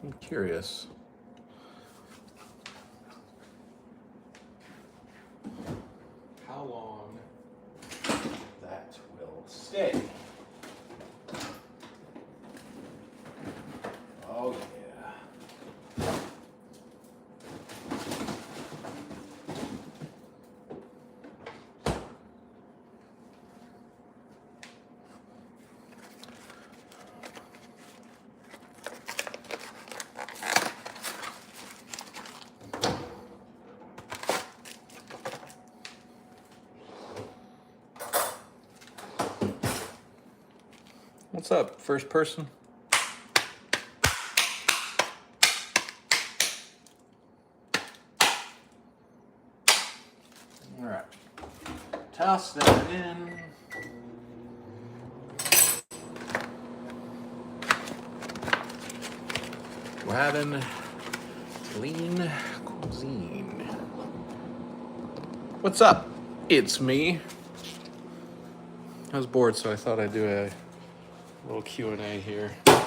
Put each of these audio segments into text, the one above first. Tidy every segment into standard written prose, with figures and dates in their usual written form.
I'm curious. How long that will stay. Oh yeah. What's up, first person? All right. Toss that in. We're having lean cuisine. What's up? It's me. I was bored, so I thought I'd do a little Q&A here. I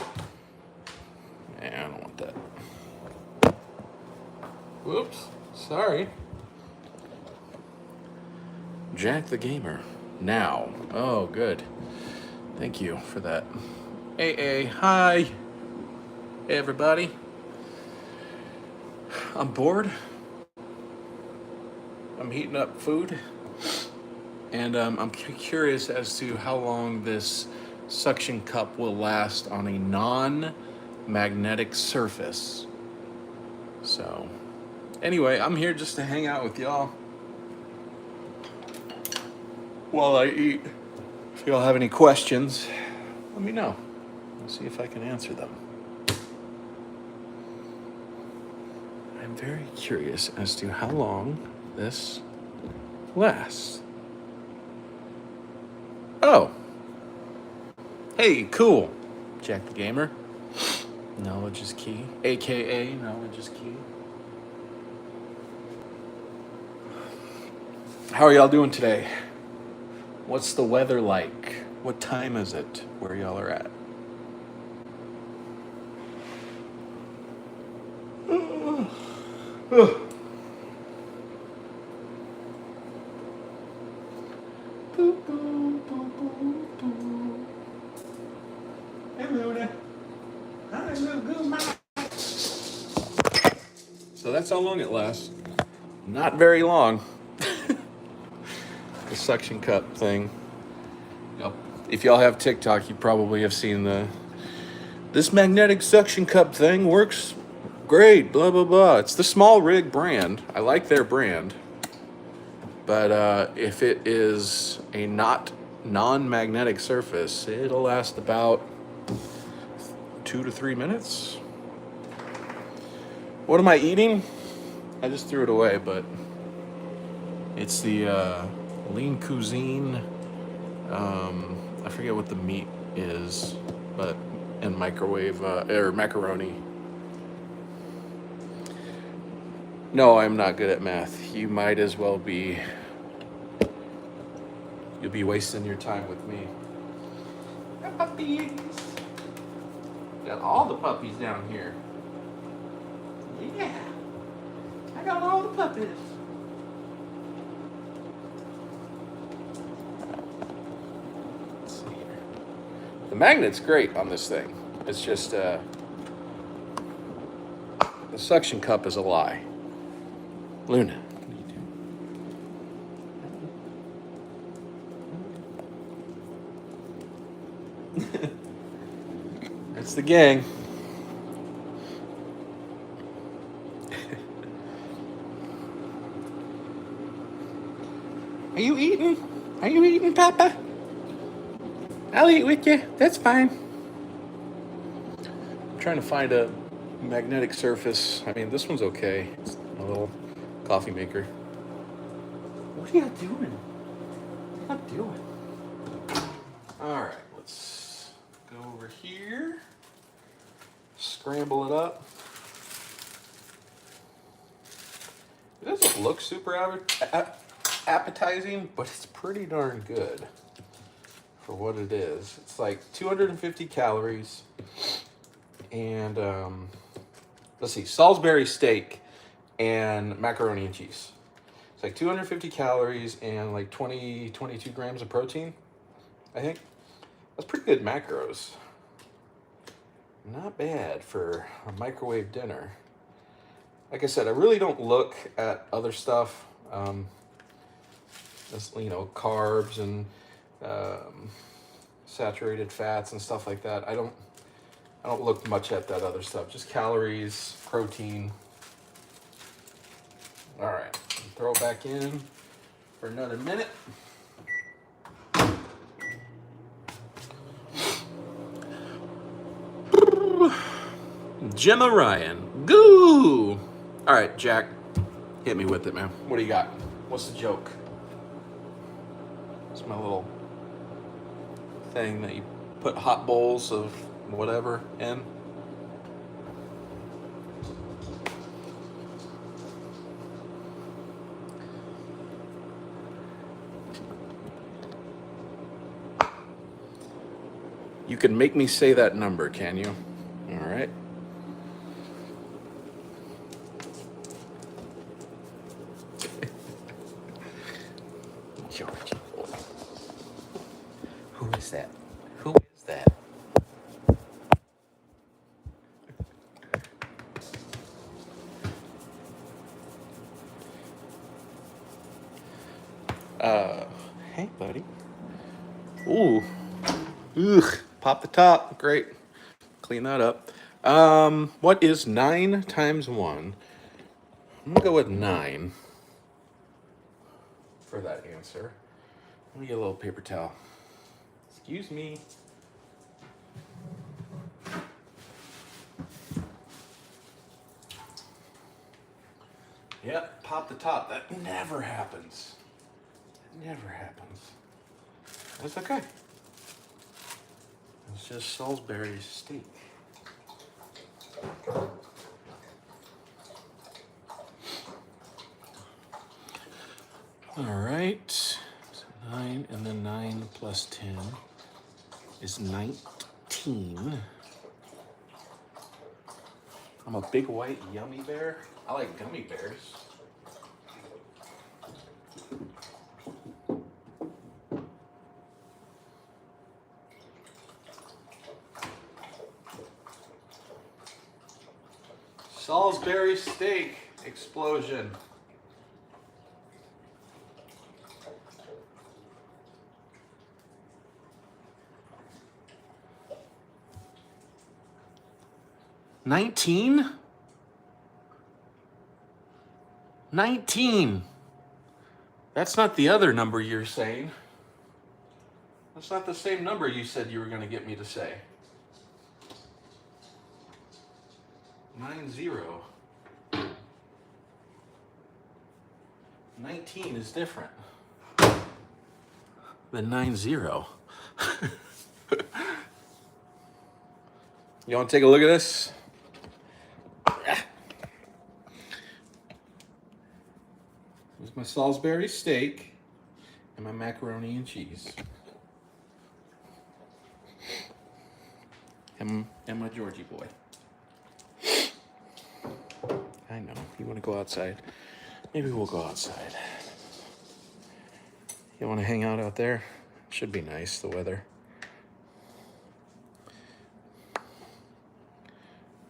don't want that. Whoops, sorry. Jack the Gamer. Now. Oh, good. Thank you for that. AA, hi. Hey, everybody. I'm bored. I'm heating up food. And I'm curious as to how long this suction cup will last on a non-magnetic surface. So, anyway, I'm here just to hang out with y'all while I eat. If y'all have any questions, let me know. I'll see if I can answer them. I'm very curious as to how long this lasts. Oh. Hey, cool. Jack the Gamer. Knowledge is key. AKA knowledge is key. How are y'all doing today? What's the weather like? What time is it where y'all are at? Hey, Luna. Hi, little goose. So that's how long it lasts. Not very long. The suction cup thing. Yep. If y'all have TikTok, you probably have seen this magnetic suction cup thing works great, blah, blah, blah. It's the Small Rig brand. I like their brand. But if it is a non-magnetic surface, it'll last about 2 to 3 minutes. What am I eating? I just threw it away, but it's the lean cuisine. I forget what the meat is, but and microwave or macaroni. No, I'm not good at math. You might as well be. You'll be wasting your time with me. Got puppies. Got all the puppies down here. Yeah. I got all the puppies. Let's see here. The magnet's great on this thing. It's just the suction cup is a lie. Luna, what are you doing? That's the gang. Are you eating? Are you eating, Papa? I'll eat with you. That's fine. I'm trying to find a magnetic surface. I mean, this one's okay. It's a little coffee maker. What are you doing? What are you doing? All right, let's go over here. Scramble it up. It doesn't look super appetizing, but it's pretty darn good for what it is. It's like 250 calories, and let's see, Salisbury steak and macaroni and cheese. It's like 250 calories and like 22 grams of protein, I think. That's pretty good macros. Not bad for a microwave dinner. Like I said, I really don't look at other stuff, carbs and saturated fats and stuff like that. I don't look much at that other stuff. Just calories, protein. All right, throw it back in for another minute. Gemma Ryan, goo! All right, Jack, hit me with it, man. What do you got? What's the joke? It's my little thing that you put hot bowls of whatever in. You can make me say that number, can you? All right. George. Who is that? Who is that? Hey, buddy. Ooh. Ugh. Pop the top. Great. Clean that up. What is 9 times 1? I'm gonna go with 9 for that answer. Let me get a little paper towel. Excuse me. Yep, pop the top. That never happens. It never happens. That's okay. It's just Salisbury steak. All right. So 9 and then 9 plus 10 is 19. I'm a big white yummy bear. I like gummy bears. Salisbury steak explosion. $19? 19. That's not the other number you're saying. That's not the same number you said you were going to get me to say. 90. 19 is different than 90. You want to take a look at this? Here's my Salisbury steak and my macaroni and cheese. And my Georgie boy. I know, you want to go outside? Maybe we'll go outside. You want to hang out there? Should be nice, the weather.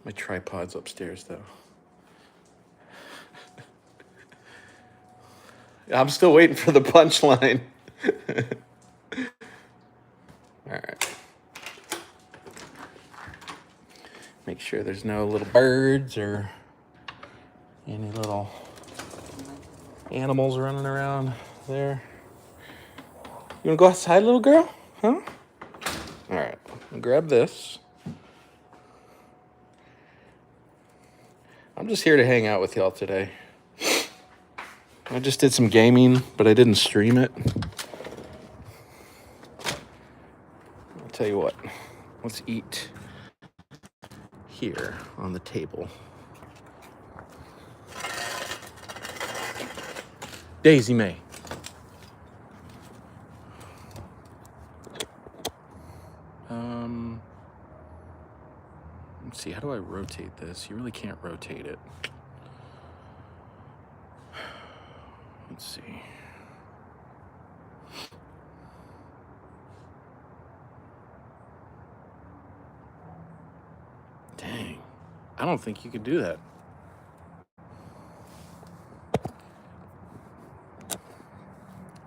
My tripod's upstairs, though. I'm still waiting for the punchline. All right. Make sure there's no little birds or any little animals running around there. You wanna go outside, little girl? Huh? All right, I'll grab this. I'm just here to hang out with y'all today. I just did some gaming, but I didn't stream it. I'll tell you what, let's eat here on the table. Daisy May. Let's see, how do I rotate this? You really can't rotate it. Let's see. Dang, I don't think you could do that.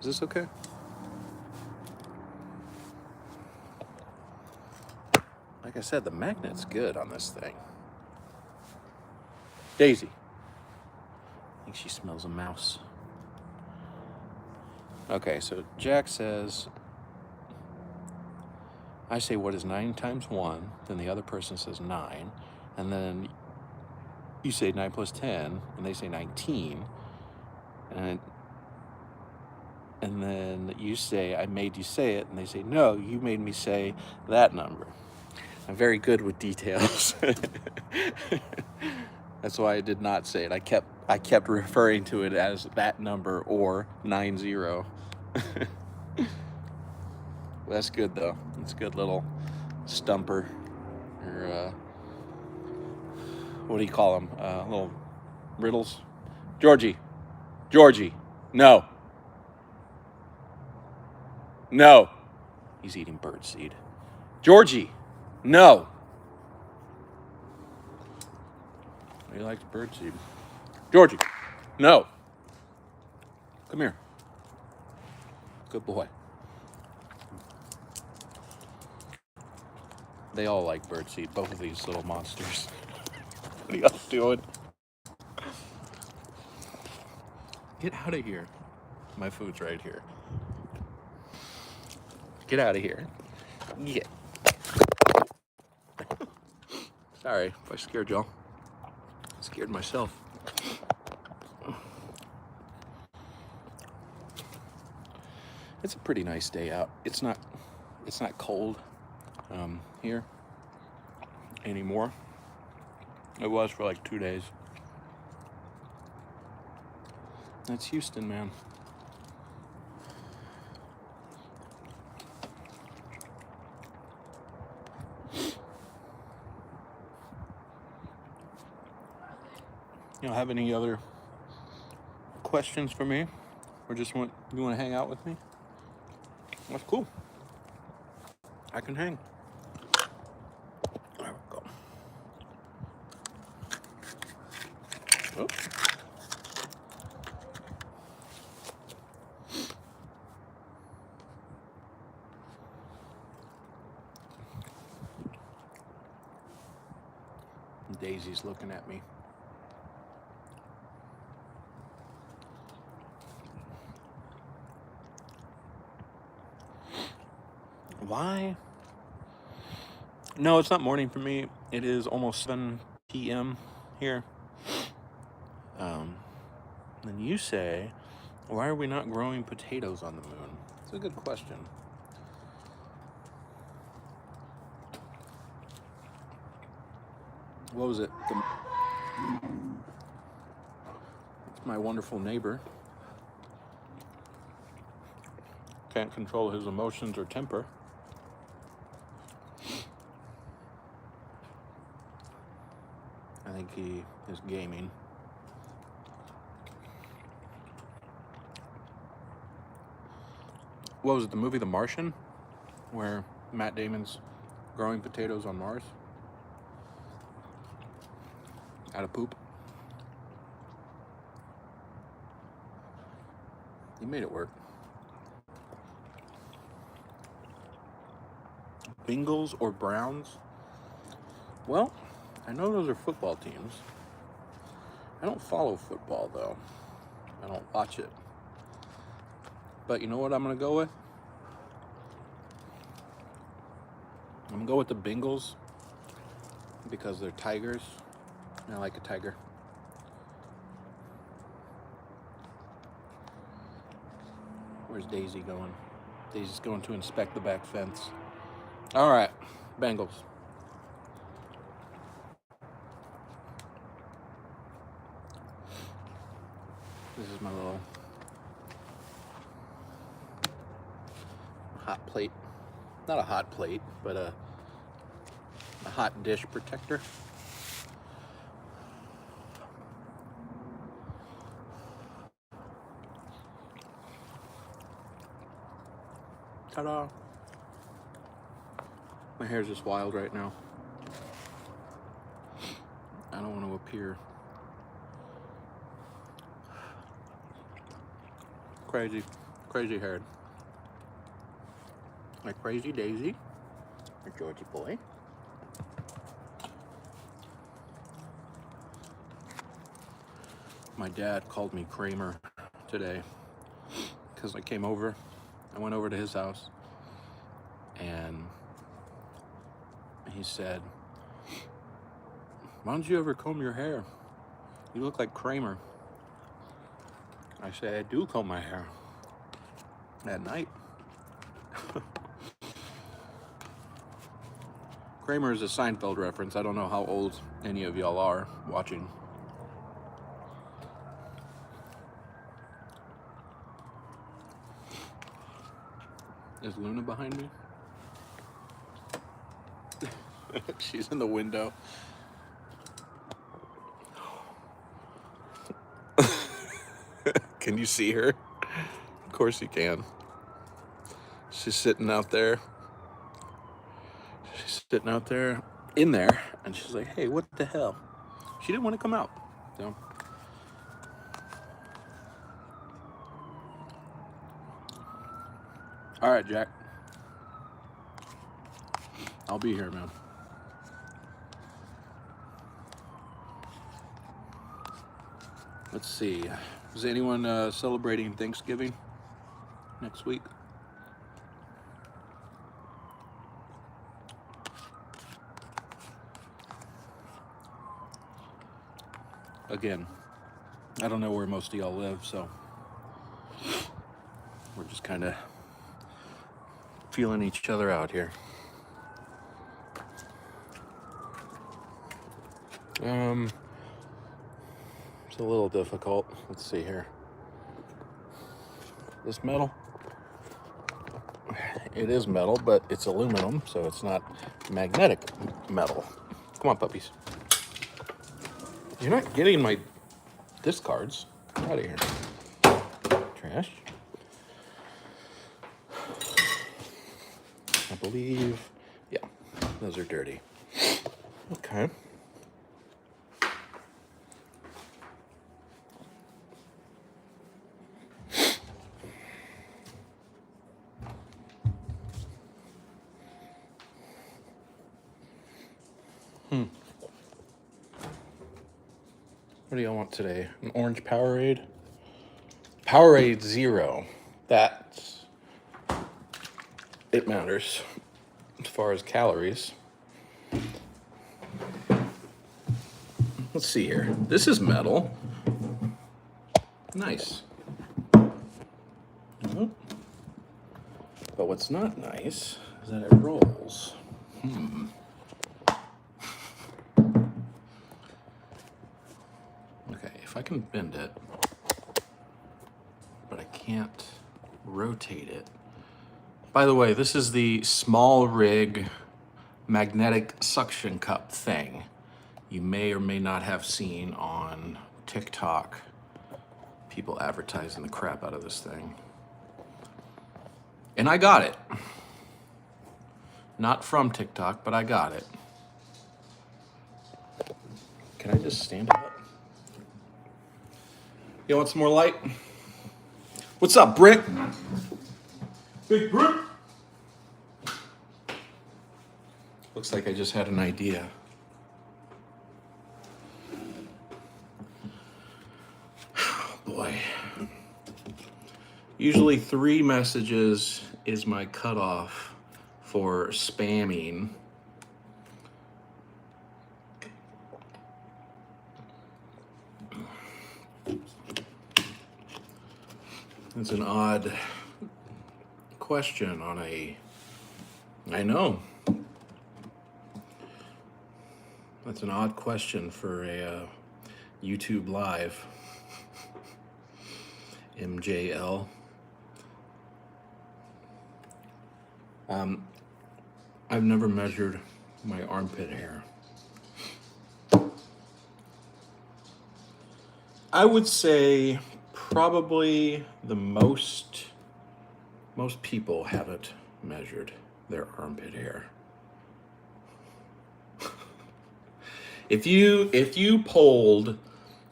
Is this okay? Like I said, the magnet's good on this thing. Daisy. I think she smells a mouse. Okay, so Jack says, I say, what is 9 times 1? Then the other person says 9. And then you say 9 plus 10, and they say 19. And then you say, I made you say it, and they say, no, you made me say that number. I'm very good with details. That's why I did not say it. I kept referring to it as that number or 90. That's good though. It's a good little stumper, or what do you call them? Little riddles. Georgie, no. He's eating birdseed. Georgie, no. He likes birdseed. Georgie, no. Come here. Good boy. They all like birdseed, both of these little monsters. What are y'all doing? Get out of here. My food's right here. Get out of here. Get. Sorry if I scared y'all. I scared myself. It's a pretty nice day out. It's not cold here anymore. It was for like 2 days. That's Houston, man. You don't have any other questions for me, or just you want to hang out with me? That's cool. I can hang. There we go. Oh. Daisy's looking at me. Why? No, it's not morning for me. It is almost 7 p.m. here. Then you say, why are we not growing potatoes on the moon? It's a good question. What was it? It's my wonderful neighbor. Can't control his emotions or temper. I think he is gaming. What was it, the movie The Martian? Where Matt Damon's growing potatoes on Mars? Out of poop? He made it work. Bengals or Browns? Well, I know those are football teams. I don't follow football, though. I don't watch it. But you know what I'm going to go with? I'm going to go with the Bengals because they're tigers, and I like a tiger. Where's Daisy going? Daisy's going to inspect the back fence. All right, Bengals. This is my little hot plate. Not a hot plate, but a a hot dish protector. Ta-da! My hair's just wild right now. I don't want to appear crazy haired. My crazy Daisy, my Georgie boy. My dad called me Kramer today because I went over to his house, and he said, "Why don't you ever comb your hair? You look like Kramer." I say, "I do comb my hair at night." Kramer is a Seinfeld reference. I don't know how old any of y'all are watching. Is Luna behind me? She's in the window. Can you see her? Of course you can. She's sitting out there. She's sitting out there in there, and she's like, "Hey, what the hell?" She didn't want to come out. So. All right, Jack. I'll be here, man. Let's see. Is anyone celebrating Thanksgiving next week? Again, I don't know where most of y'all live, so we're just kind of feeling each other out here. It's a little difficult. Let's see here. This metal? It is metal, but it's aluminum, so it's not magnetic metal. Come on, puppies. You're not getting my discards. Get out of here. Trash. I believe, yeah, those are dirty. Okay. What do y'all want today? An orange Powerade? Powerade Zero. That's... it matters as far as calories. Let's see here. This is metal. Nice. But what's not nice is that it rolls. Okay, if I can bend it, but I can't rotate it. By the way, this is the small rig magnetic suction cup thing you may or may not have seen on TikTok. People advertising the crap out of this thing. And I got it. Not from TikTok, but I got it. Can I just stand up? You want some more light? What's up, Brick? Big Brick? Looks like I just had an idea. Boy. Usually 3 messages is my cutoff for spamming. It's an odd question on a... I know. That's an odd question for a YouTube Live. MJL. I've never measured my armpit hair. I would say probably the most people haven't measured their armpit hair. If you polled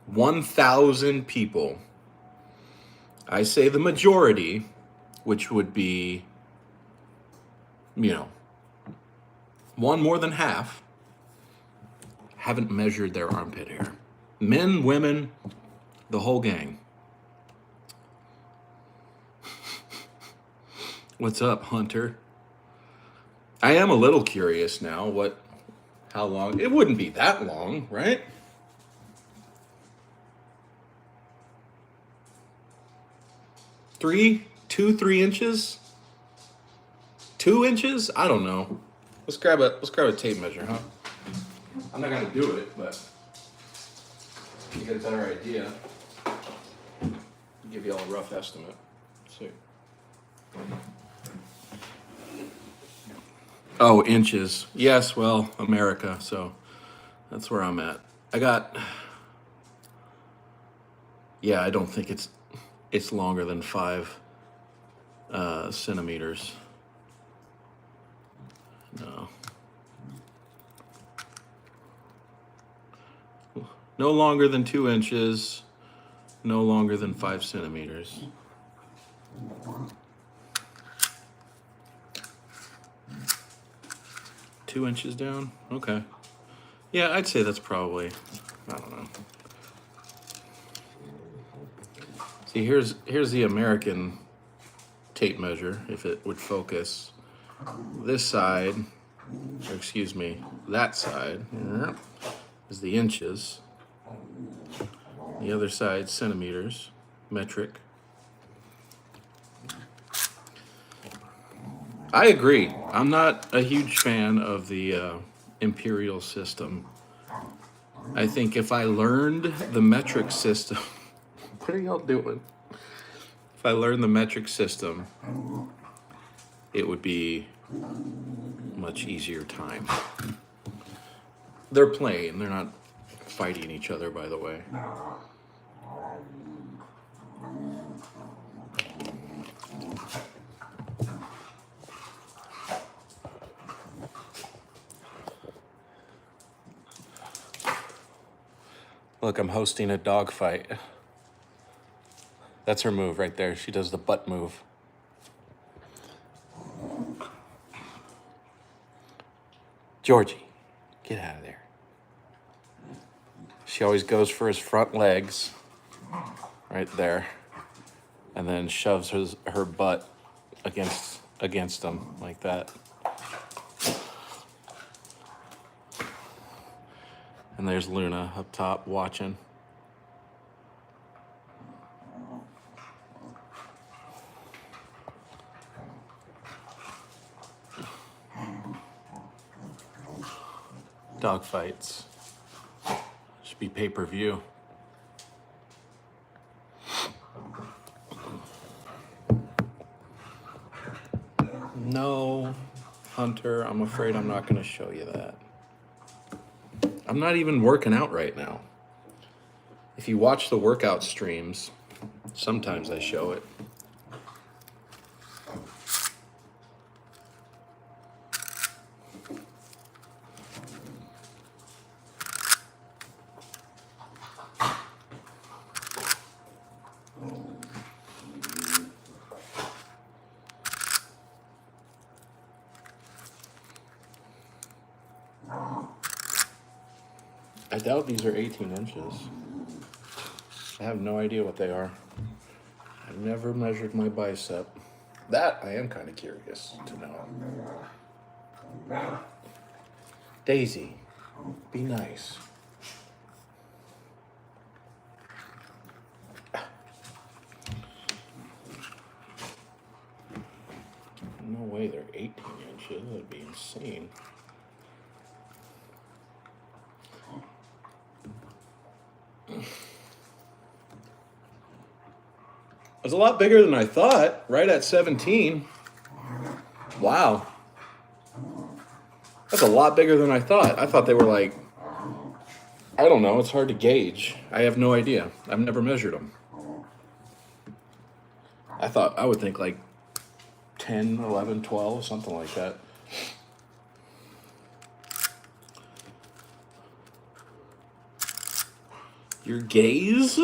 1,000 people, I say the majority, which would be, one more than half, haven't measured their armpit hair. Men, women, the whole gang. What's up, Hunter? I am a little curious now. How long? It wouldn't be that long, right? Three inches? 2 inches? I don't know. Let's grab a tape measure, huh? I'm not gonna do it, but to get a better idea, give you all a rough estimate. Let's see. Oh, inches. Yes, well, America, so that's where I'm at. I don't think it's longer than 5 centimeters. No. No longer than 2 inches, no longer than 5 centimeters. Two inches down? Okay. Yeah, I'd say that's probably, I don't know. See, here's the American tape measure, if it would focus. This side, or excuse me, that side is the inches. The other side, centimeters, metric. I agree. I'm not a huge fan of the imperial system. I think if I learned the metric system, what are y'all doing? If I learned the metric system, it would be much easier time. They're playing. They're not fighting each other, by the way. Look, I'm hosting a dog fight. That's her move right there. She does the butt move. Georgie, get out of there. She always goes for his front legs, right there, and then shoves her butt against him like that. And there's Luna up top watching. Dog fights. Should be pay-per-view. No, Hunter, I'm afraid I'm not going to show you that. I'm not even working out right now. If you watch the workout streams, sometimes I show it. I doubt these are 18 inches. I have no idea what they are. I've never measured my bicep. That I am kind of curious to know. Daisy, be nice. No way they're 18 inches. That'd be insane. It's a lot bigger than I thought, right at 17. Wow. That's a lot bigger than I thought. I thought they were like, I don't know. It's hard to gauge. I have no idea. I've never measured them. I would think like 10, 11, 12, something like that. Your gaze?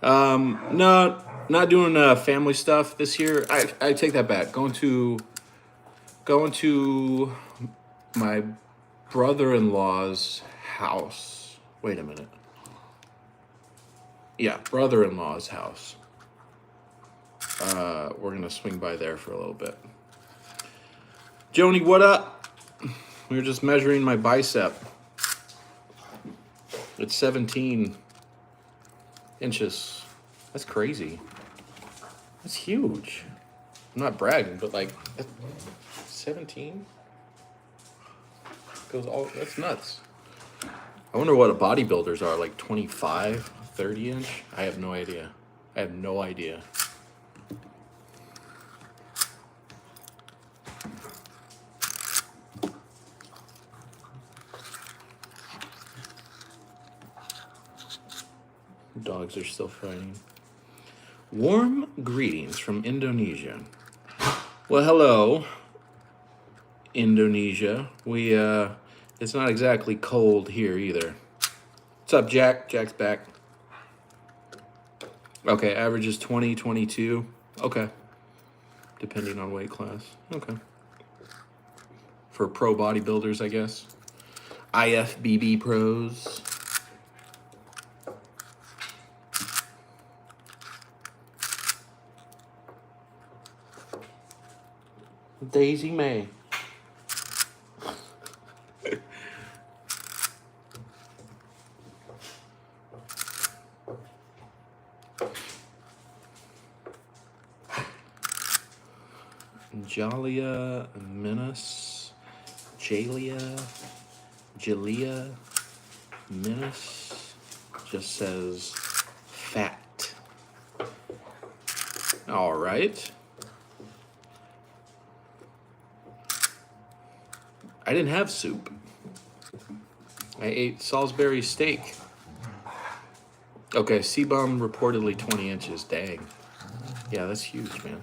No, not doing family stuff this year. I take that back. Going to my brother-in-law's house. Wait a minute. Yeah, brother-in-law's house. We're gonna swing by there for a little bit. Joni, what up? We were just measuring my bicep. It's 17 inches. That's crazy. That's huge. I'm not bragging, but like 17 goes all. That's nuts. I wonder what a bodybuilders are, like 25, 30 inch. I have no idea. I have no idea. Dogs are still fighting. Warm greetings from Indonesia. Well, hello, Indonesia. It's not exactly cold here either. What's up, Jack? Jack's back. Okay, average is 20, 22. Okay. Depending on weight class. Okay. For pro bodybuilders, I guess. IFBB pros. Daisy May. Jalia Minas. Jalia Minas just says fat. All right. I didn't have soup. I ate Salisbury steak. Okay, C-Bum reportedly 20 inches. Dang. Yeah, that's huge, man.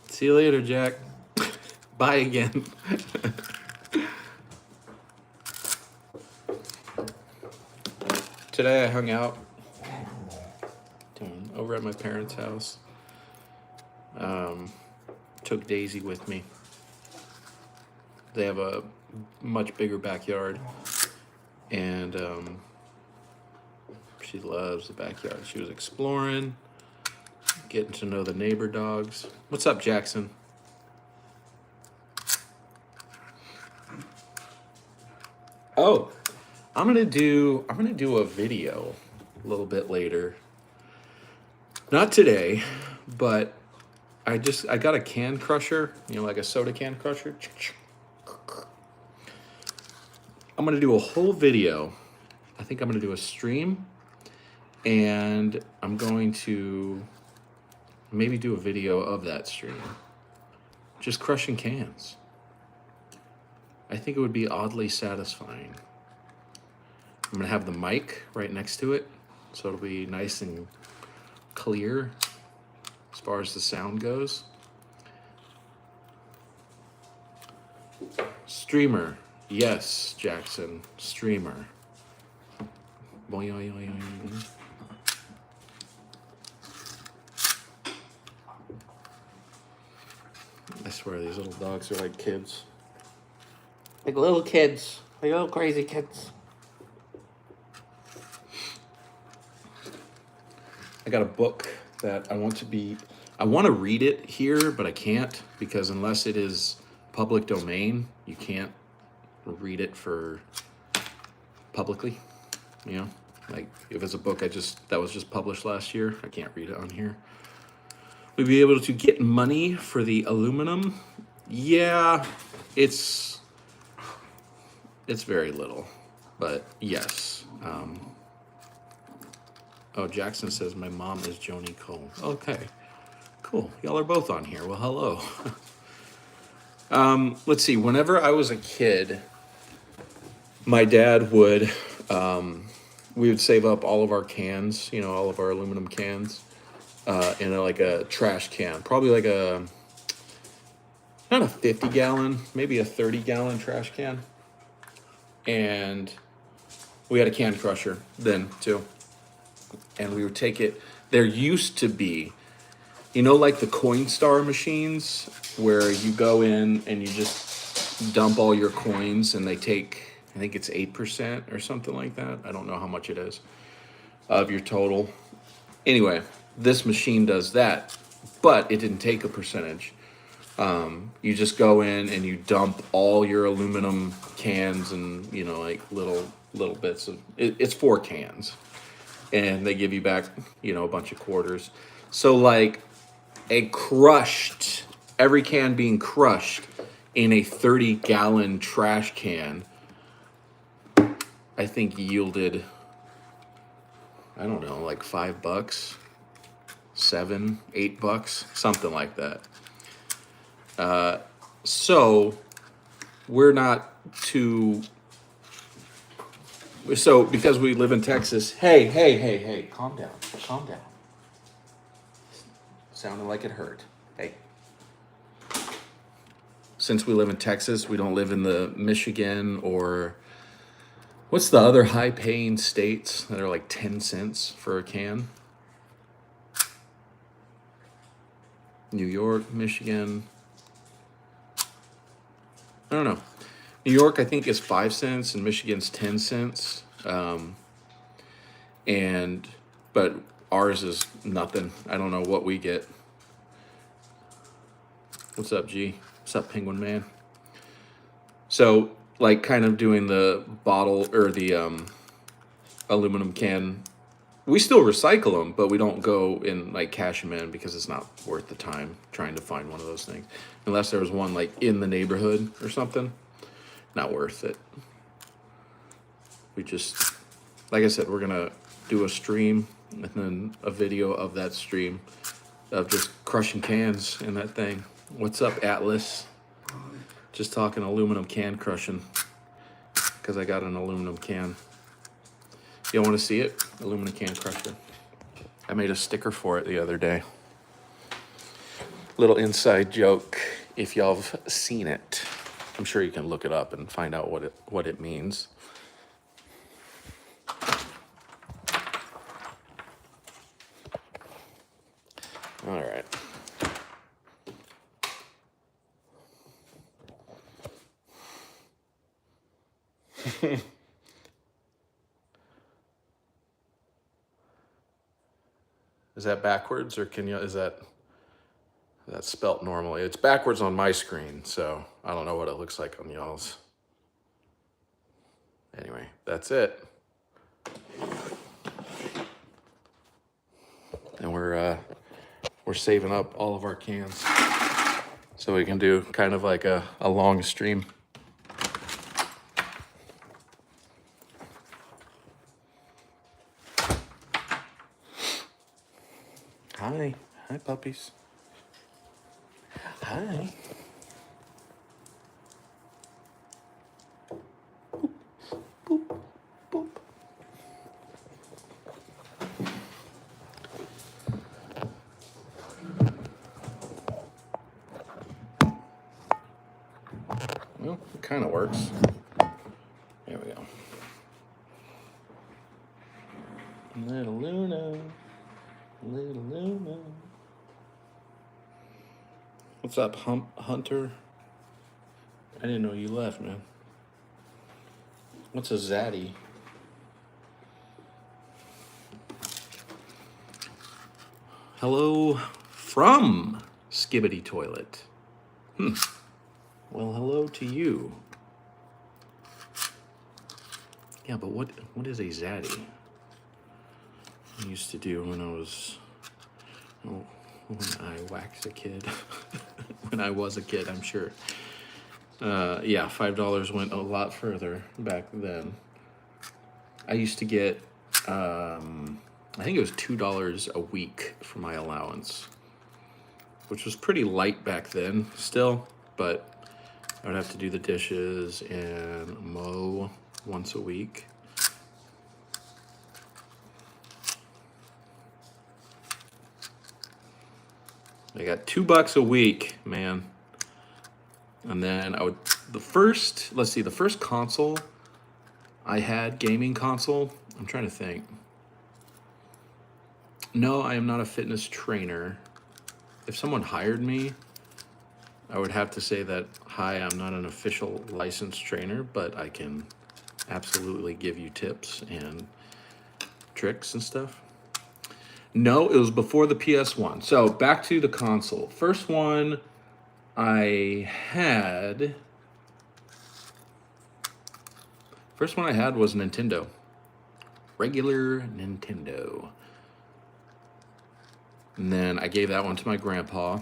See you later, Jack. Bye again. Today I hung out over at my parents' house. Took Daisy with me. They have a much bigger backyard, and she loves the backyard. She was exploring, getting to know the neighbor dogs. What's up, Jackson? Oh, I'm gonna do a video a little bit later. Not today, but I got a can crusher, like a soda can crusher. I'm gonna do a whole video. I think I'm gonna do a stream, and I'm going to maybe do a video of that stream. Just crushing cans. I think it would be oddly satisfying. I'm gonna have the mic right next to it, so it'll be nice and clear as far as the sound goes. Streamer. Yes, Jackson. Streamer. I swear these little dogs are like kids. Like little kids. Like little crazy kids. I got a book that I want to read it here, but I can't, because unless it is public domain, you can't read it for publicly, like if it's a book that was just published last year, I can't read it on here. We'd be able to get money for the aluminum. Yeah, it's It's very little, but yes. Oh, Jackson says my mom is Joni Cole. Okay, cool. Y'all are both on here. Well, hello. Let's see. Whenever I was a kid, my dad would, we would save up all of our cans, you know, all of our aluminum cans, in like a trash can, probably like not a 50-gallon, maybe a 30-gallon trash can. And we had a can crusher then too. And we would take it. There used to be, you know, like the Coinstar machines where you go in and you just dump all your coins and they take, I think it's 8% or something like that. I don't know how much it is of your total. Anyway, this machine does that, but it didn't take a percentage. You just go in and you dump all your aluminum cans and, you know, like little bits of it's 4 cans, and they give you back, you know, a bunch of quarters. So like every can being crushed in a 30-gallon trash can, I think yielded, I don't know, like $5, $7, $8, something like that. So we're not too. So because we live in Texas, hey, calm down. Sounded like it hurt. Hey. Since we live in Texas, we don't live in the Michigan or what's the other high-paying states that are like 10 cents for a can? New York, Michigan. I don't know. New York, I think, is 5 cents, and Michigan's 10 cents. But ours is nothing. I don't know what we get. What's up, G? What's up, Penguin Man? So, like, kind of doing the bottle or the aluminum can. We still recycle them, but we don't go and like cash them in because it's not worth the time trying to find one of those things. Unless there was one like in the neighborhood or something. Not worth it. We just, like I said, we're gonna do a stream and then a video of that stream of just crushing cans in that thing. What's up, Atlas? Just talking aluminum can crushing because I got an aluminum can. You want to see it? Aluminum can crusher. I made a sticker for it the other day. Little inside joke if y'all have seen it. I'm sure you can look it up and find out what it means. All right. Is that backwards, or is that spelt normally? It's backwards on my screen, so I don't know what it looks like on y'all's. Anyway, that's it. And we're saving up all of our cans so we can do kind of like a long stream. Hi puppies. Hi. Boop, boop, boop. Well, it kind of works. There we go. Little Luna. Little Luna. What's up, Hunter? I didn't know you left, man. What's a zaddy? Hello from Skibbity Toilet. Well, hello to you. Yeah, but what is a zaddy? I used to do when I waxed a kid. When I was a kid, I'm sure. Yeah, $5 went a lot further back then. I used to get, I think it was $2 a week for my allowance, which was pretty light back then still, but I would have to do the dishes and mow once a week. I got $2 a week, man. And then the first console I had, gaming console, I'm trying to think. No, I am not a fitness trainer. If someone hired me, I would have to say that, hi, I'm not an official licensed trainer, but I can absolutely give you tips and tricks and stuff. No, it was before the PS1. So back to the console. First one I had was Nintendo. Regular Nintendo. And then I gave that one to my grandpa.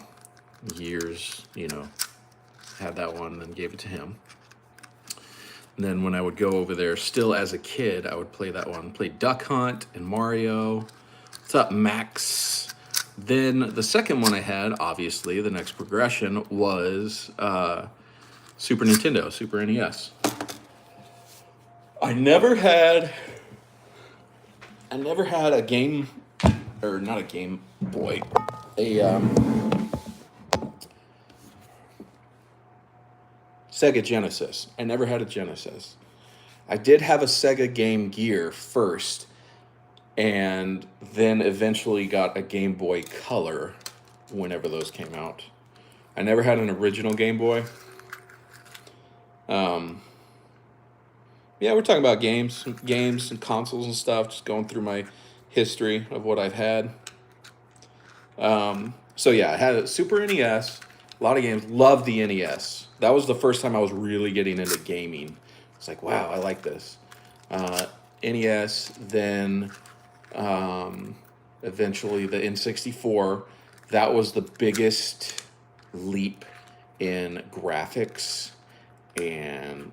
Years, had that one and then gave it to him. And then when I would go over there, still as a kid, I would play that one. Play Duck Hunt and Mario. What's up, Max? Then the second one I had, obviously, the next progression was Super Nintendo, Super NES. I never had a game, or not a Game Boy, Sega Genesis. I never had a Genesis. I did have a Sega Game Gear first, and then eventually got a Game Boy Color whenever those came out. I never had an original Game Boy. Yeah, we're talking about games and consoles and stuff, just going through my history of what I've had. So yeah, I had a Super NES, a lot of games, loved the NES. That was the first time I was really getting into gaming. It's like, wow, I like this. NES, then eventually the N64. That was the biggest leap in graphics and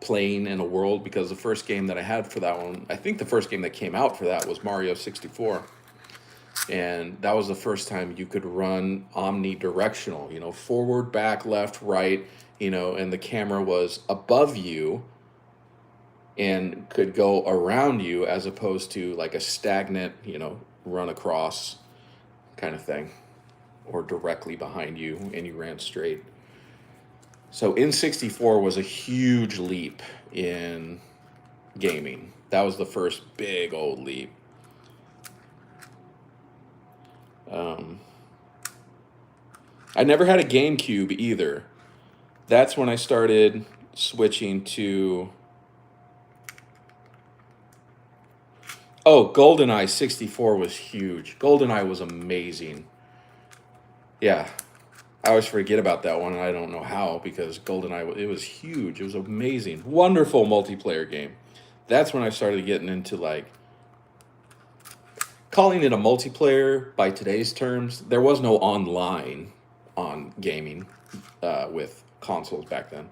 playing in a world, because the first game that I had for that one, I think the first game that came out for that was Mario 64. And that was the first time you could run omnidirectional, forward, back, left, right, and the camera was above you and could go around you, as opposed to like a stagnant, run across kind of thing, or directly behind you and you ran straight. So N64 was a huge leap in gaming. That was the first big old leap. I never had a GameCube either. That's when I started switching to... Oh, GoldenEye 64 was huge. GoldenEye was amazing. Yeah. I always forget about that one, and I don't know how, because GoldenEye, it was huge. It was amazing. Wonderful multiplayer game. That's when I started getting into, calling it a multiplayer by today's terms. There was no online on gaming with consoles back then.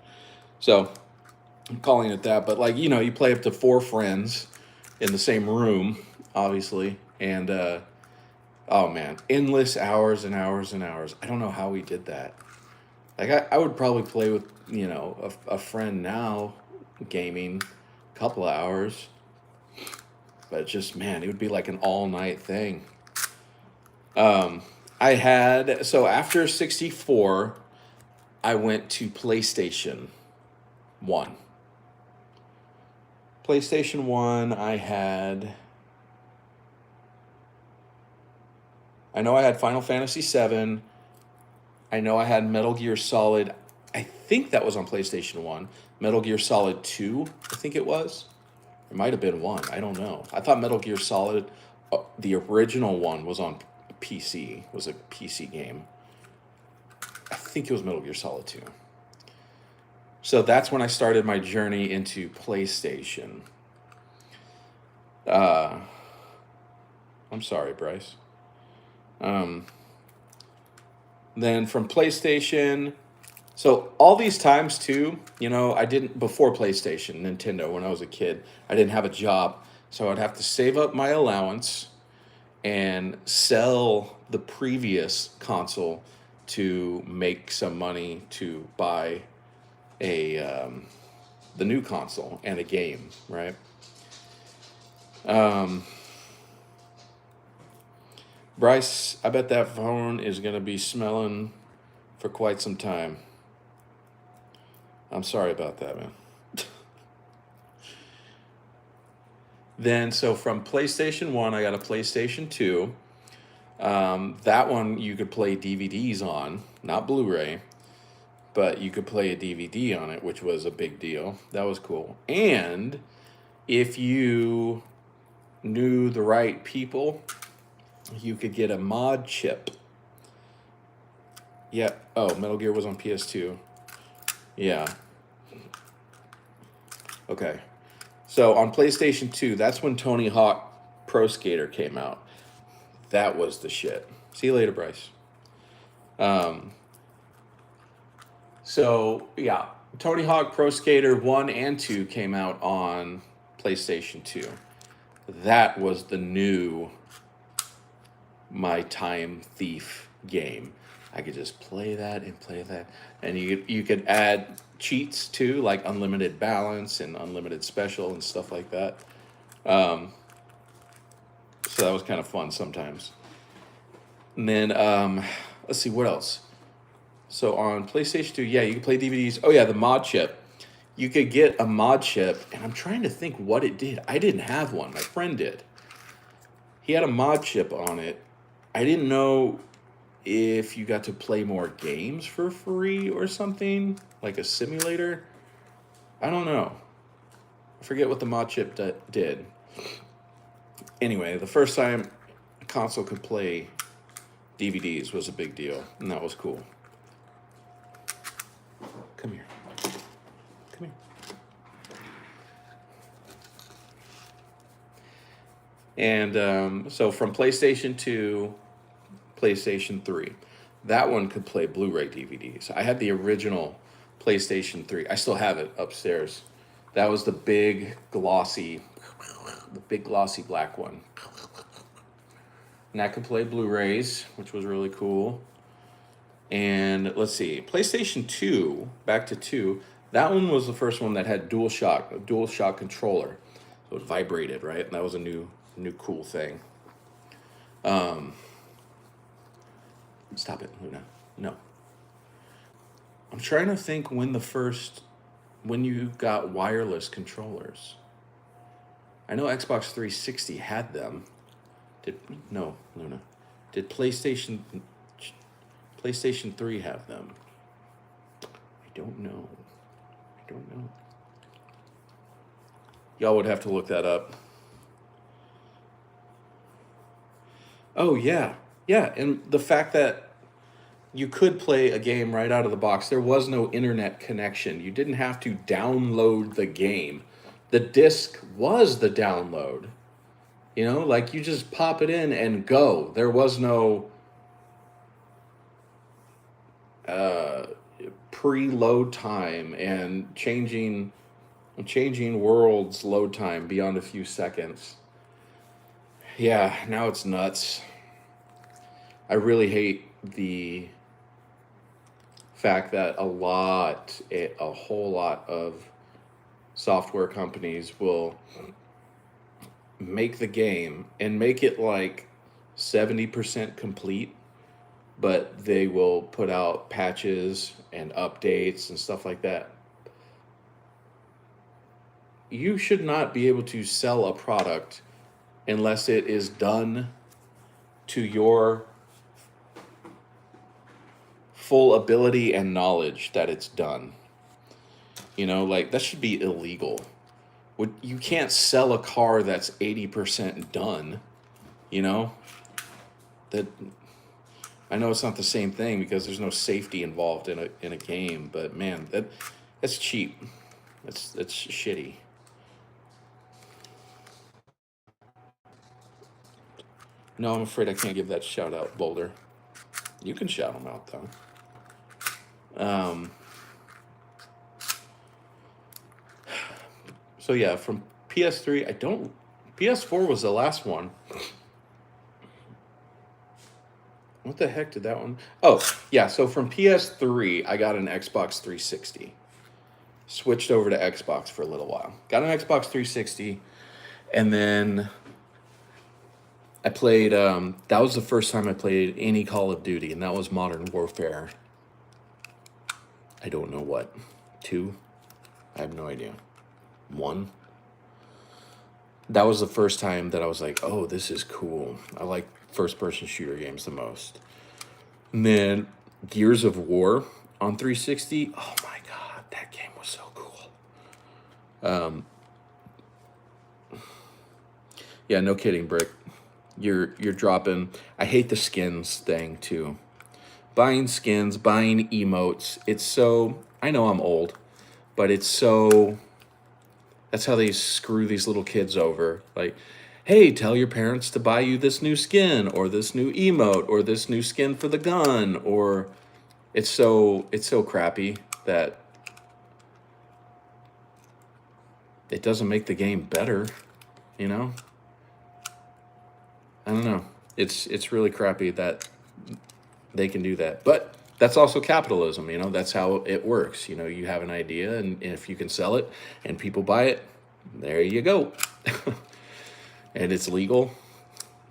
So I'm calling it that. But, you play up to 4 friends in the same room, obviously. And, oh, man, endless hours and hours and hours. I don't know how we did that. I would probably play with, a friend now, gaming, a couple of hours. But just, man, it would be like an all-night thing. So after 64, I went to PlayStation 1. PlayStation 1, I know I had Final Fantasy 7. I know I had Metal Gear Solid. I think that was on PlayStation 1. Metal Gear Solid 2, I think it was. It might have been 1. I don't know. I thought Metal Gear Solid, the original one, was on PC. Was a PC game. I think it was Metal Gear Solid 2. So that's when I started my journey into PlayStation. I'm sorry, Bryce. Then from PlayStation, So all these times too, you know, I didn't before PlayStation, Nintendo, when I was a kid, I didn't have a job. So I'd have to save up my allowance and sell the previous console to make some money to buy a the new console and a game, right? Um, Bryce, I bet that phone is going to be smelling for quite some time. I'm sorry about that, man. Then, so from PlayStation 1, I got a PlayStation 2. That one you could play DVDs on, not Blu ray, but you could play a DVD on it, which was a big deal. That was cool. And if you knew the right people, you could get a mod chip. Yeah. Oh, Metal Gear was on PS2. Yeah. Okay. So on PlayStation 2, that's when Tony Hawk Pro Skater came out. That was the shit. See you later, Bryce. Um, so, yeah, Tony Hawk Pro Skater 1 and 2 came out on PlayStation 2. That was the new My Time Thief game. I could just play that and play that. And you could add cheats too, like unlimited balance and unlimited special and stuff like that. Um, so that was kind of fun sometimes. And then let's see what else. So on PlayStation 2, yeah, you can play DVDs. Oh yeah, the mod chip. You could get a mod chip, and I'm trying to think what it did. I didn't have one. My friend did. He had a mod chip on it. I didn't know if you got to play more games for free or something, like a simulator. I don't know. I forget what the mod chip did. Anyway, the first time a console could play DVDs was a big deal, and that was cool. Come here. Come here. And so from PlayStation 2, PlayStation 3, that one could play Blu-ray DVDs. I had the original PlayStation 3. I still have it upstairs. That was the big glossy black one. And that could play Blu-rays, which was really cool. And let's see, PlayStation 2, back to 2, that one was the first one that had a DualShock controller. So it vibrated, right? And that was a new cool thing. Stop it, Luna. No. I'm trying to think when you got wireless controllers. I know Xbox 360 had them. No, Luna. Did PlayStation 3 have them? I don't know. Y'all would have to look that up. Oh, yeah. Yeah, and the fact that you could play a game right out of the box. There was no internet connection. You didn't have to download the game. The disc was the download. You know, like you just pop it in and go. There was no preload time and changing worlds load time beyond a few seconds. Yeah, now it's nuts. I really hate the fact that a whole lot of software companies will make the game and make it like 70% complete, but they will put out patches and updates and stuff like that. You should not be able to sell a product unless it is done to your full ability and knowledge that it's done. You know, like that should be illegal. You can't sell a car that's 80% done, you know? That I know it's not the same thing because there's no safety involved in a game, but man, that's cheap. That's shitty. No, I'm afraid I can't give that shout out, Boulder. You can shout them out though. So yeah, from PS3, I don't. PS4 was the last one. What the heck did that one? Oh, yeah. So from PS3, I got an Xbox 360. Switched over to Xbox for a little while. Got an Xbox 360, and then I played. That was the first time I played any Call of Duty, and that was Modern Warfare. I don't know what. 2? I have no idea. 1? That was the first time that I was like, oh, this is cool. I like first-person shooter games the most. And then Gears of War on 360. Oh my God, that game was so cool. Yeah, no kidding, Brick. You're dropping. I hate the skins thing too. Buying skins, buying emotes. It's so. I know I'm old, but it's so. That's how they screw these little kids over. Like, hey, tell your parents to buy you this new skin or this new emote or this new skin for the gun, or it's so crappy that it doesn't make the game better, you know? I don't know. It's really crappy that they can do that. But that's also capitalism, you know? That's how it works. You know, you have an idea, and if you can sell it and people buy it, there you go. And it's legal.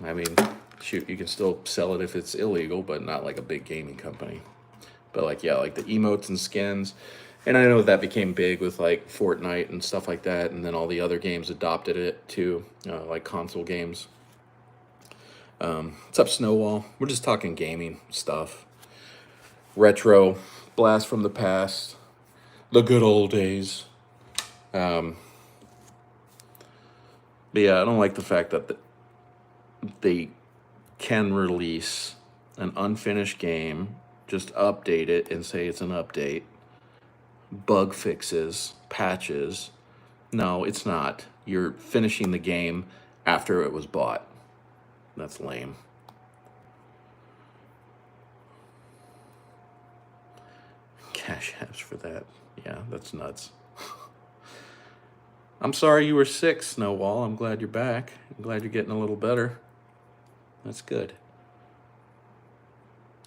I mean, shoot, you can still sell it if it's illegal, but not like a big gaming company. But like, yeah, like the emotes and skins. And I know that became big with like Fortnite and stuff like that. And then all the other games adopted it too, like console games. What's up, Snowwall? We're just talking gaming stuff. Retro, blast from the past, the good old days. But yeah, I don't like the fact that they can release an unfinished game, just update it and say it's an update. Bug fixes, patches. No, it's not. You're finishing the game after it was bought. That's lame. Cash apps for that. Yeah, that's nuts. I'm sorry you were sick, Snowwall. I'm glad you're back. I'm glad you're getting a little better. That's good.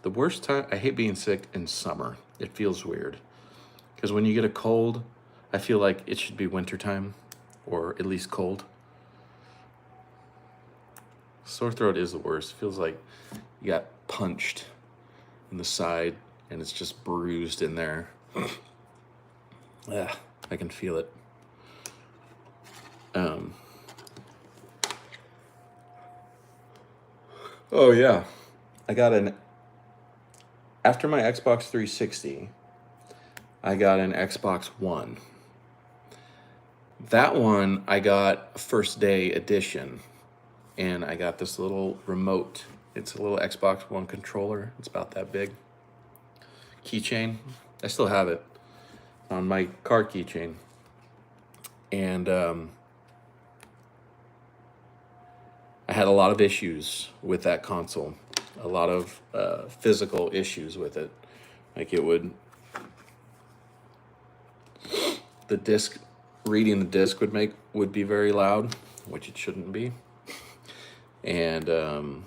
The worst time, I hate being sick in summer. It feels weird. Because when you get a cold, I feel like it should be wintertime, or at least cold. Sore throat is the worst. It feels like you got punched in the side and it's just bruised in there. Yeah, I can feel it. Oh yeah, I got after my Xbox 360, I got an Xbox One. That one I got first day edition, and I got this little remote. It's a little Xbox One controller. It's about that big. Keychain. I still have it on my car keychain. And I had a lot of issues with that console. A lot of physical issues with it. Like it would... The disc... Reading the disc would be very loud, which it shouldn't be. And I'm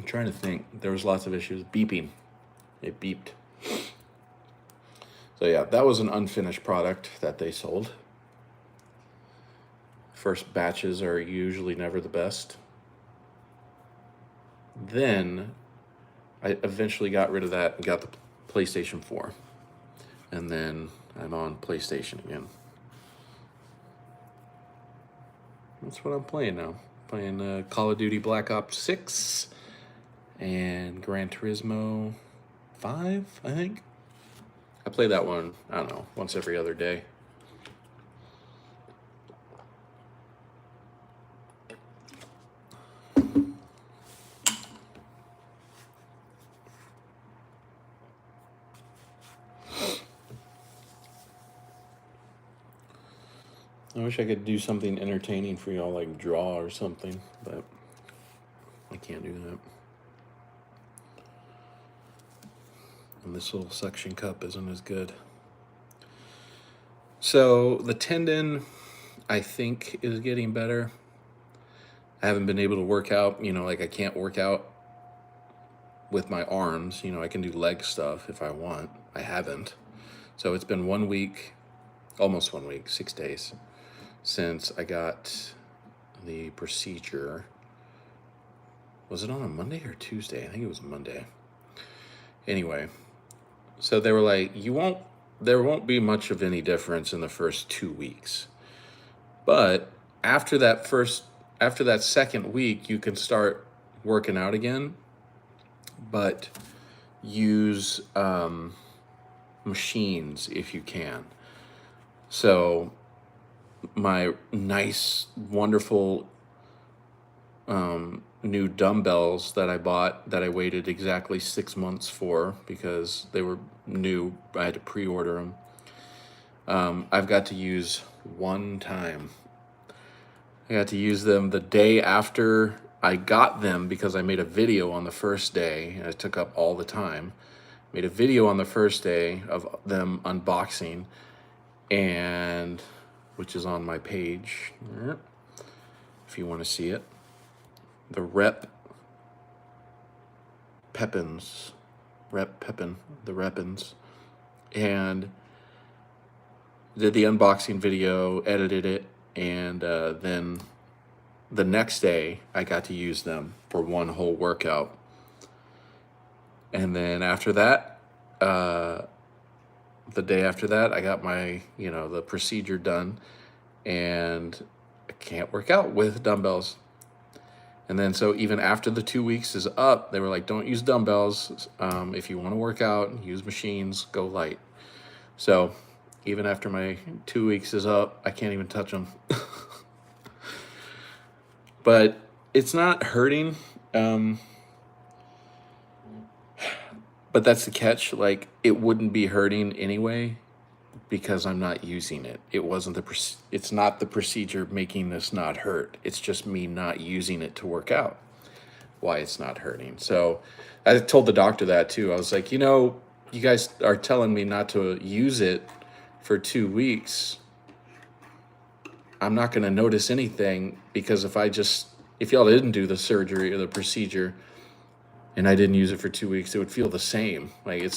trying to think. There was lots of issues. Beeping. It beeped. So yeah, that was an unfinished product that they sold. First batches are usually never the best. Then I eventually got rid of that and got the PlayStation 4. And then I'm on PlayStation again. That's what I'm playing now. Playing Call of Duty Black Ops 6 and Gran Turismo 5, I think. I play that one, I don't know, once every other day. I wish I could do something entertaining for y'all, like draw or something, but I can't do that. And this little suction cup isn't as good. So the tendon, I think, is getting better. I haven't been able to work out, like I can't work out with my arms. I can do leg stuff if I want. I haven't. So it's been 1 week, almost 1 week, 6 days since I got the procedure. Was it on a Monday or Tuesday? I think it was Monday. Anyway, so they were like, there won't be much of any difference in the first 2 weeks. But after that second week, you can start working out again, but use machines if you can. So my nice, wonderful new dumbbells that I bought, that I waited exactly 6 months for because they were new, I had to pre-order them. I've got to use one time. I got to use them the day after I got them because I made a video on the first day, and it took up all the time. Made a video on the first day of them unboxing, and which is on my page if you want to see it. The Rep Pepins, the Repins, and did the unboxing video, edited it, and then the next day I got to use them for one whole workout. And then after that, the day after that, I got my, the procedure done, and I can't work out with dumbbells. And then so even after the 2 weeks is up, they were like, don't use dumbbells. If you want to work out, use machines, go light. So even after my 2 weeks is up, I can't even touch them. But it's not hurting. But that's the catch. Like, it wouldn't be hurting anyway because I'm not using it. It's not the procedure making this not hurt. It's just me not using it to work out why it's not hurting. So I told the doctor that too. I was like, you guys are telling me not to use it for 2 weeks. I'm not going to notice anything because if y'all didn't do the surgery or the procedure and I didn't use it for 2 weeks, it would feel the same. Like, it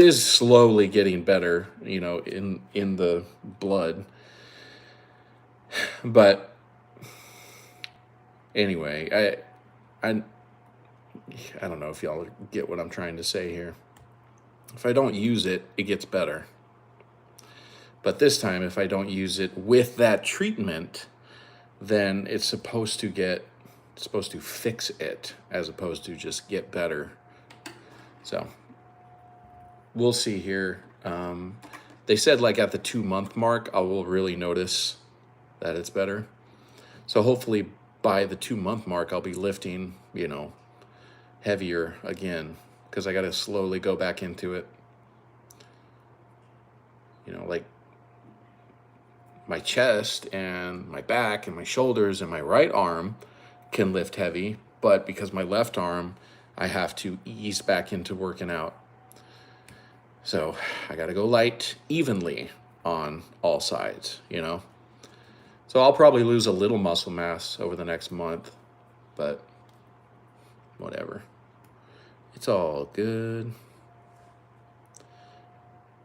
is slowly getting better, in the blood. But anyway, I don't know if y'all get what I'm trying to say here. If I don't use it, it gets better. But this time, if I don't use it with that treatment, then it's supposed to fix it as opposed to just get better. So we'll see here. They said like at the 2 month mark, I will really notice that it's better. So hopefully by the 2 month mark, I'll be lifting, heavier again, because I got to slowly go back into it. Like my chest and my back and my shoulders and my right arm can lift heavy, but because my left arm, I have to ease back into working out. So I got to go light evenly on all sides, So I'll probably lose a little muscle mass over the next month, but whatever. It's all good.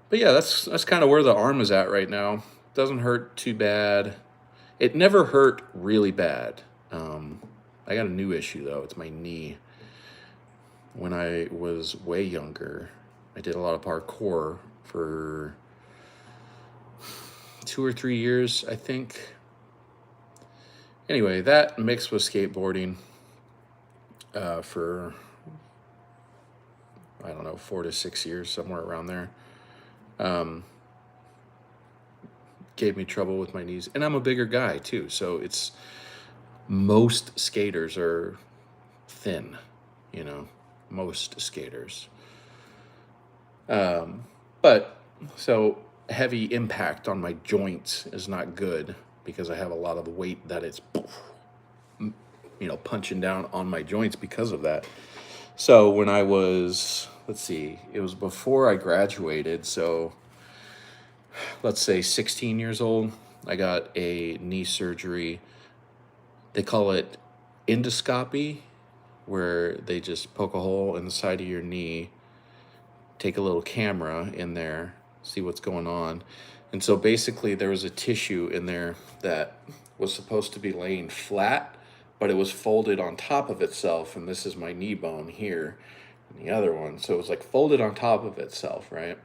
But yeah, that's kind of where the arm is at right now. Doesn't hurt too bad. It never hurt really bad. I got a new issue though. It's my knee. When I was way younger, I did a lot of parkour for 2 or 3 years, I think. Anyway, that mixed with skateboarding for, 4 to 6 years, somewhere around there. Gave me trouble with my knees. And I'm a bigger guy too, so most skaters are thin, most skaters. But so heavy impact on my joints is not good because I have a lot of weight that it's, punching down on my joints because of that. So when I was, let's see, it was before I graduated. So let's say 16 years old, I got a knee surgery. They call it endoscopy, where they just poke a hole in the side of your knee, take a little camera in there, see what's going on. And so basically, there was a tissue in there that was supposed to be laying flat, but it was folded on top of itself. And this is my knee bone here, and the other one. So it was like folded on top of itself, right?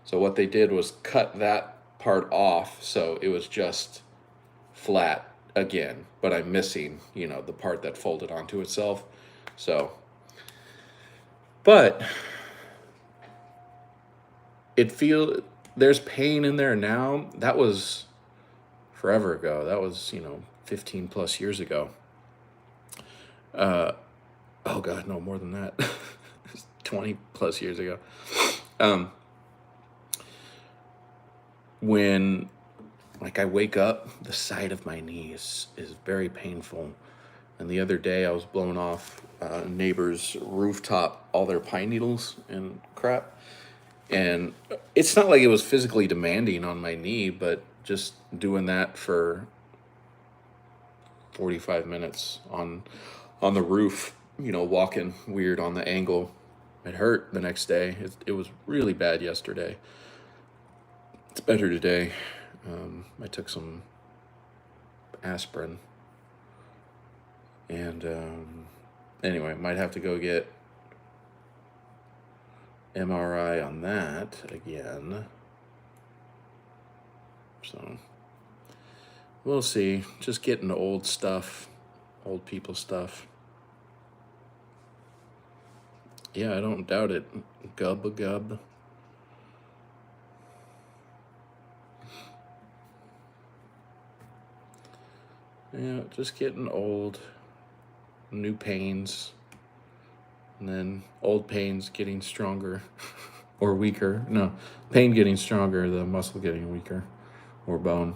So what they did was cut that part off, so it was just flat again, but I'm missing, the part that folded onto itself. So, but there's pain in there now. That was forever ago. That was, 15 plus years ago. Oh God, no, more than that. 20 plus years ago. When I wake up, the side of my knee is very painful. And the other day I was blowing off neighbor's rooftop, all their pine needles and crap. And it's not like it was physically demanding on my knee, but just doing that for 45 minutes on the roof, walking weird on the angle, it hurt the next day. It was really bad yesterday. It's better today. I took some aspirin. And anyway, might have to go get MRI on that again. So we'll see. Just getting old stuff, old people stuff. Yeah, I don't doubt it. Gub. Yeah, just getting old. New pains. And then old pains getting stronger or weaker. No, pain getting stronger, the muscle getting weaker, or bone.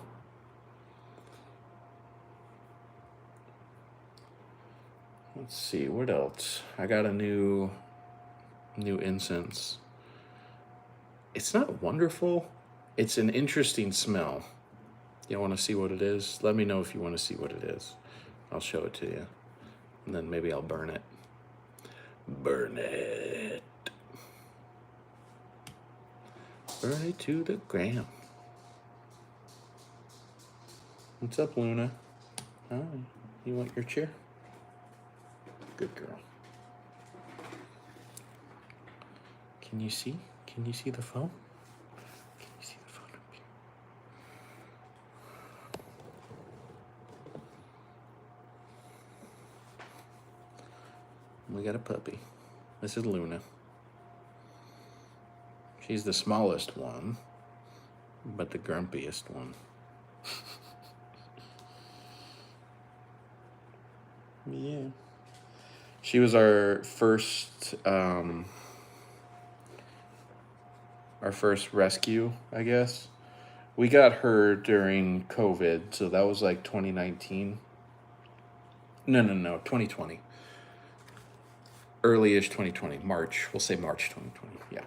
Let's see, what else? I got a new incense. It's not wonderful. It's an interesting smell. You want to see what it is? Let me know if you want to see what it is. I'll show it to you. And then maybe I'll burn it. Burn it. Burn it to the ground. What's up, Luna? Hi. You want your chair? Good girl. Can you see? Can you see the phone? Can you see the phone up here? We got a puppy. This is Luna. She's the smallest one, but the grumpiest one. Yeah. She was our first rescue, I guess. We got her during COVID, so that was like 2019. No, 2020. Early-ish 2020, March. We'll say March 2020, yeah.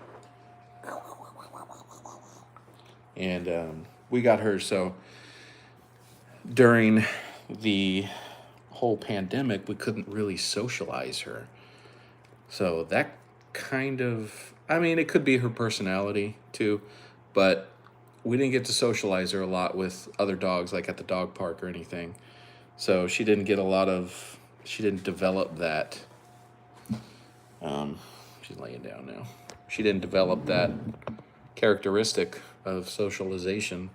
And we got her, so during the whole pandemic, we couldn't really socialize her. So that kind of, it could be her personality too, but we didn't get to socialize her a lot with other dogs, like at the dog park or anything. So she didn't develop that. She's laying down now. She didn't develop that characteristic of socialization.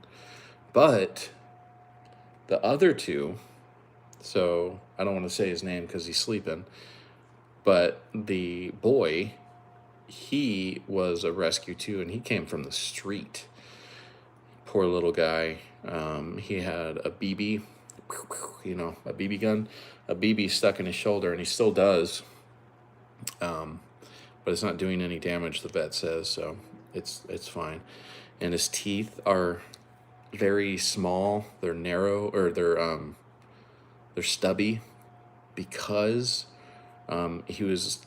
But the other two, so I don't want to say his name because he's sleeping, but the boy, he was a rescue too, and he came from the street. Poor little guy. He had a BB, a BB gun, a BB stuck in his shoulder, and he still does. But it's not doing any damage, the vet says, so it's fine. And his teeth are very small. They're narrow, or they're stubby, because he was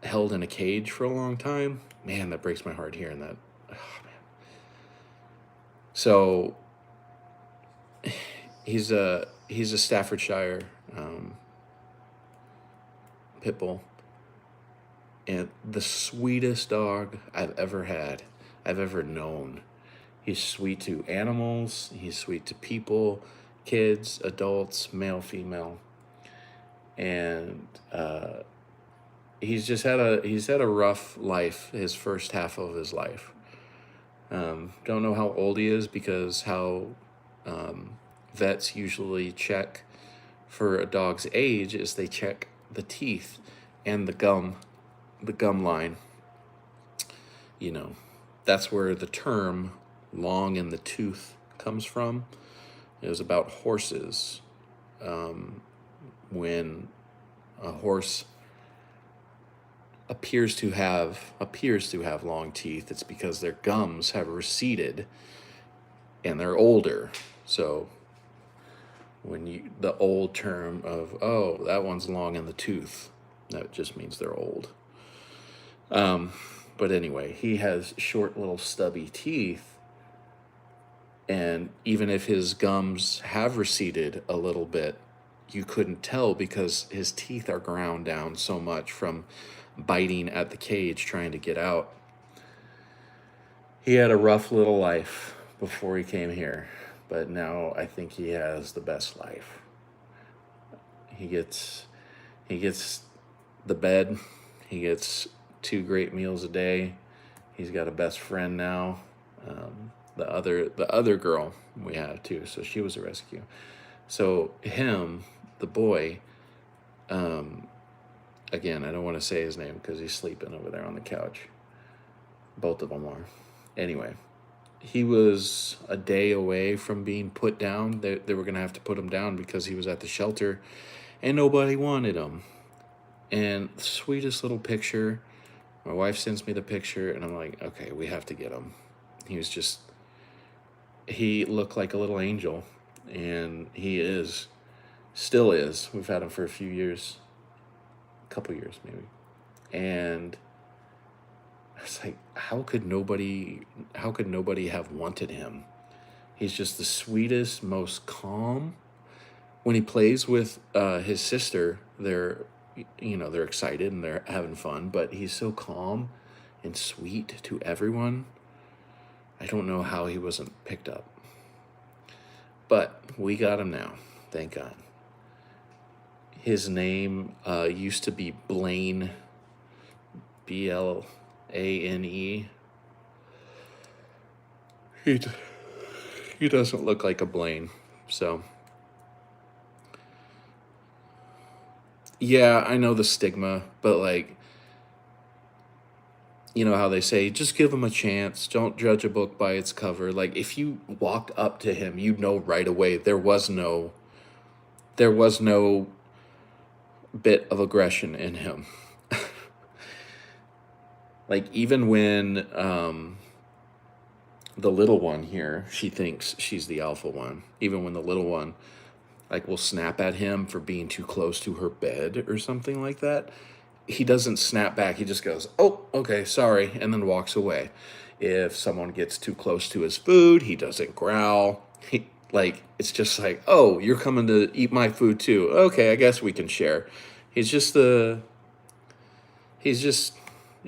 held in a cage for a long time. Man, that breaks my heart hearing that. Oh, man. So he's a Staffordshire pit bull, and the sweetest dog I've ever had, I've ever known. He's sweet to animals. He's sweet to people, kids, adults, male, female, and he's had a rough life. His first half of his life. Don't know how old he is because how vets usually check for a dog's age is they check the teeth and the gum line. You know, that's where the term long in the tooth comes from. It was about horses. When a horse appears to have long teeth, it's because their gums have receded and they're older. So when the old term of, oh, that one's long in the tooth, that just means they're old. But anyway, he has short little stubby teeth, and even if his gums have receded a little bit, you couldn't tell because his teeth are ground down so much from biting at the cage trying to get out. He had a rough little life before he came here, but now I think he has the best life. He gets the bed, he gets 2 great meals a day. He's got a best friend now. The other girl we have too, so she was a rescue. So him, the boy, again, I don't want to say his name because he's sleeping over there on the couch. Both of them are. Anyway, he was a day away from being put down. They were going to have to put him down because he was at the shelter and nobody wanted him. And the sweetest little picture. My wife sends me the picture and I'm like, okay, we have to get him. He looked like a little angel, and he still is. We've had him for a few years, a couple years maybe. And it's like, how could nobody have wanted him? He's just the sweetest, most calm. When he plays with his sister, they're excited and they're having fun, but he's so calm and sweet to everyone. I don't know how he wasn't picked up. But we got him now, thank God. His name used to be Blaine, Blane. He doesn't look like a Blaine, so. Yeah, I know the stigma, but like, you know how they say, just give him a chance. Don't judge a book by its cover. Like, if you walked up to him, you'd know right away there was no bit of aggression in him. Like, even when the little one here, she thinks she's the alpha one. Even when the little one, like, will snap at him for being too close to her bed or something like that, he doesn't snap back. He just goes, oh, okay, sorry, and then walks away. If someone gets too close to his food, he doesn't growl. It's just like, oh, you're coming to eat my food too. Okay, I guess we can share. He's just the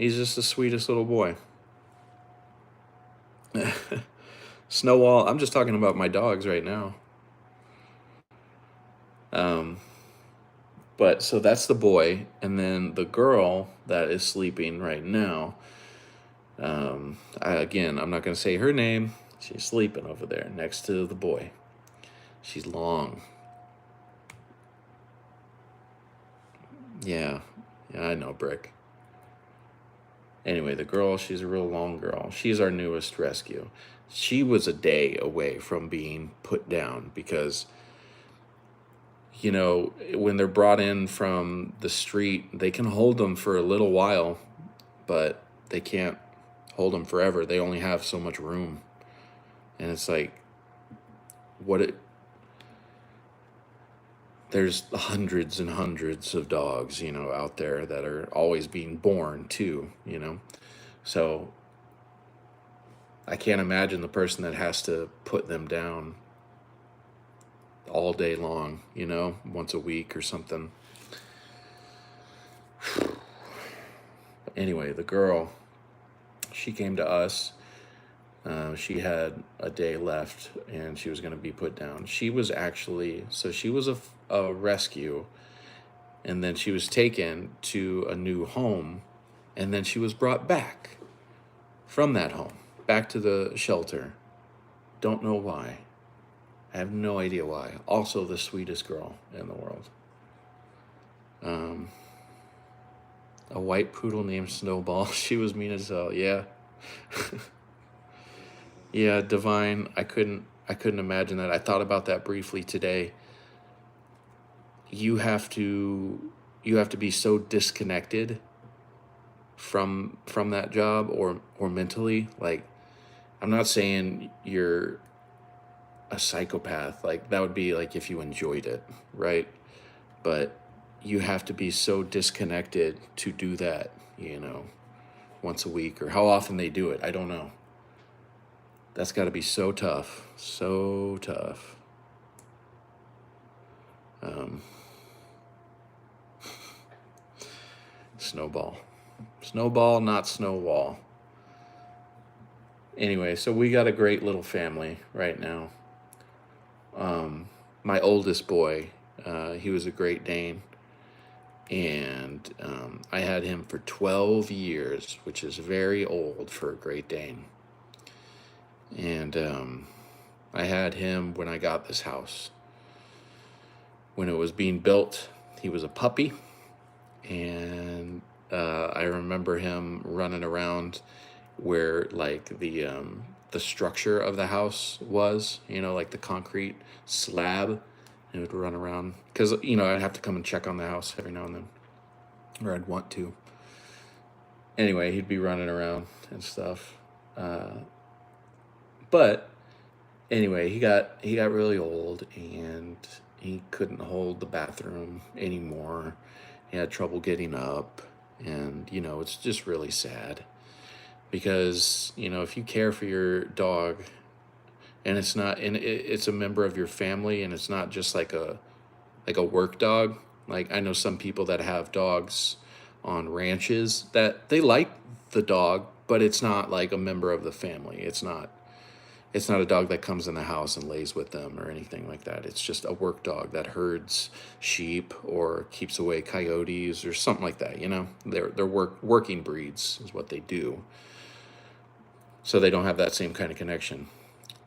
sweetest little boy. Snowball, I'm just talking about my dogs right now. But so that's the boy, and then the girl that is sleeping right now. I'm not going to say her name. She's sleeping over there next to the boy. She's long. Yeah, I know, Brick. Anyway, the girl, she's a real long girl. She's our newest rescue. She was a day away from being put down because, you know, when they're brought in from the street, they can hold them for a little while, but they can't hold them forever. They only have so much room. And it's like, there's hundreds and hundreds of dogs, out there that are always being born too. So I can't imagine the person that has to put them down all day long, once a week or something. Anyway, the girl, she came to us. She had a day left and she was going to be put down. She was a rescue, and then she was taken to a new home, and then she was brought back from that home, back to the shelter. Don't know why. I have no idea why. Also, the sweetest girl in the world. A white poodle named Snowball. She was mean as hell. Yeah. Yeah, Divine. I couldn't imagine that. I thought about that briefly today. You have to be so disconnected from that job or mentally. Like, I'm not saying you're a psychopath. Like, that would be like if you enjoyed it, right? But you have to be so disconnected to do that, once a week, or how often they do it. I don't know. That's got to be so tough. So tough. Snowball. Snowball, not Snowwall. Anyway, so we got a great little family right now. My oldest boy, he was a Great Dane. And I had him for 12 years, which is very old for a Great Dane. And I had him when I got this house. When it was being built, he was a puppy. And I remember him running around where, like, the structure of the house was, like the concrete slab. He would run around because, I'd have to come and check on the house every now and then, or I'd want to. Anyway, he'd be running around and stuff. But anyway, he got really old and he couldn't hold the bathroom anymore. He had trouble getting up, and it's just really sad because if you care for your dog, and it's a member of your family, and it's not just like a work dog. Like, I know some people that have dogs on ranches that they like the dog, but it's not like a member of the family. It's not a dog that comes in the house and lays with them or anything like that. It's just a work dog that herds sheep or keeps away coyotes or something like that. They're working breeds is what they do. So they don't have that same kind of connection.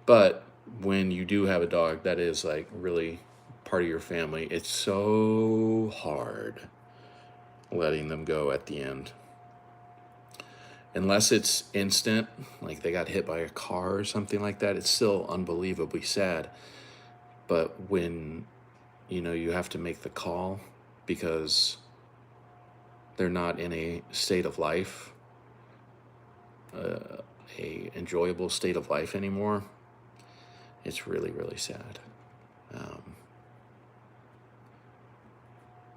But when you do have a dog that is like really part of your family, it's so hard letting them go at the end. Unless it's instant, like they got hit by a car or something like that, it's still unbelievably sad. But when, you have to make the call because they're not in a state of life, a enjoyable state of life anymore, it's really, really sad.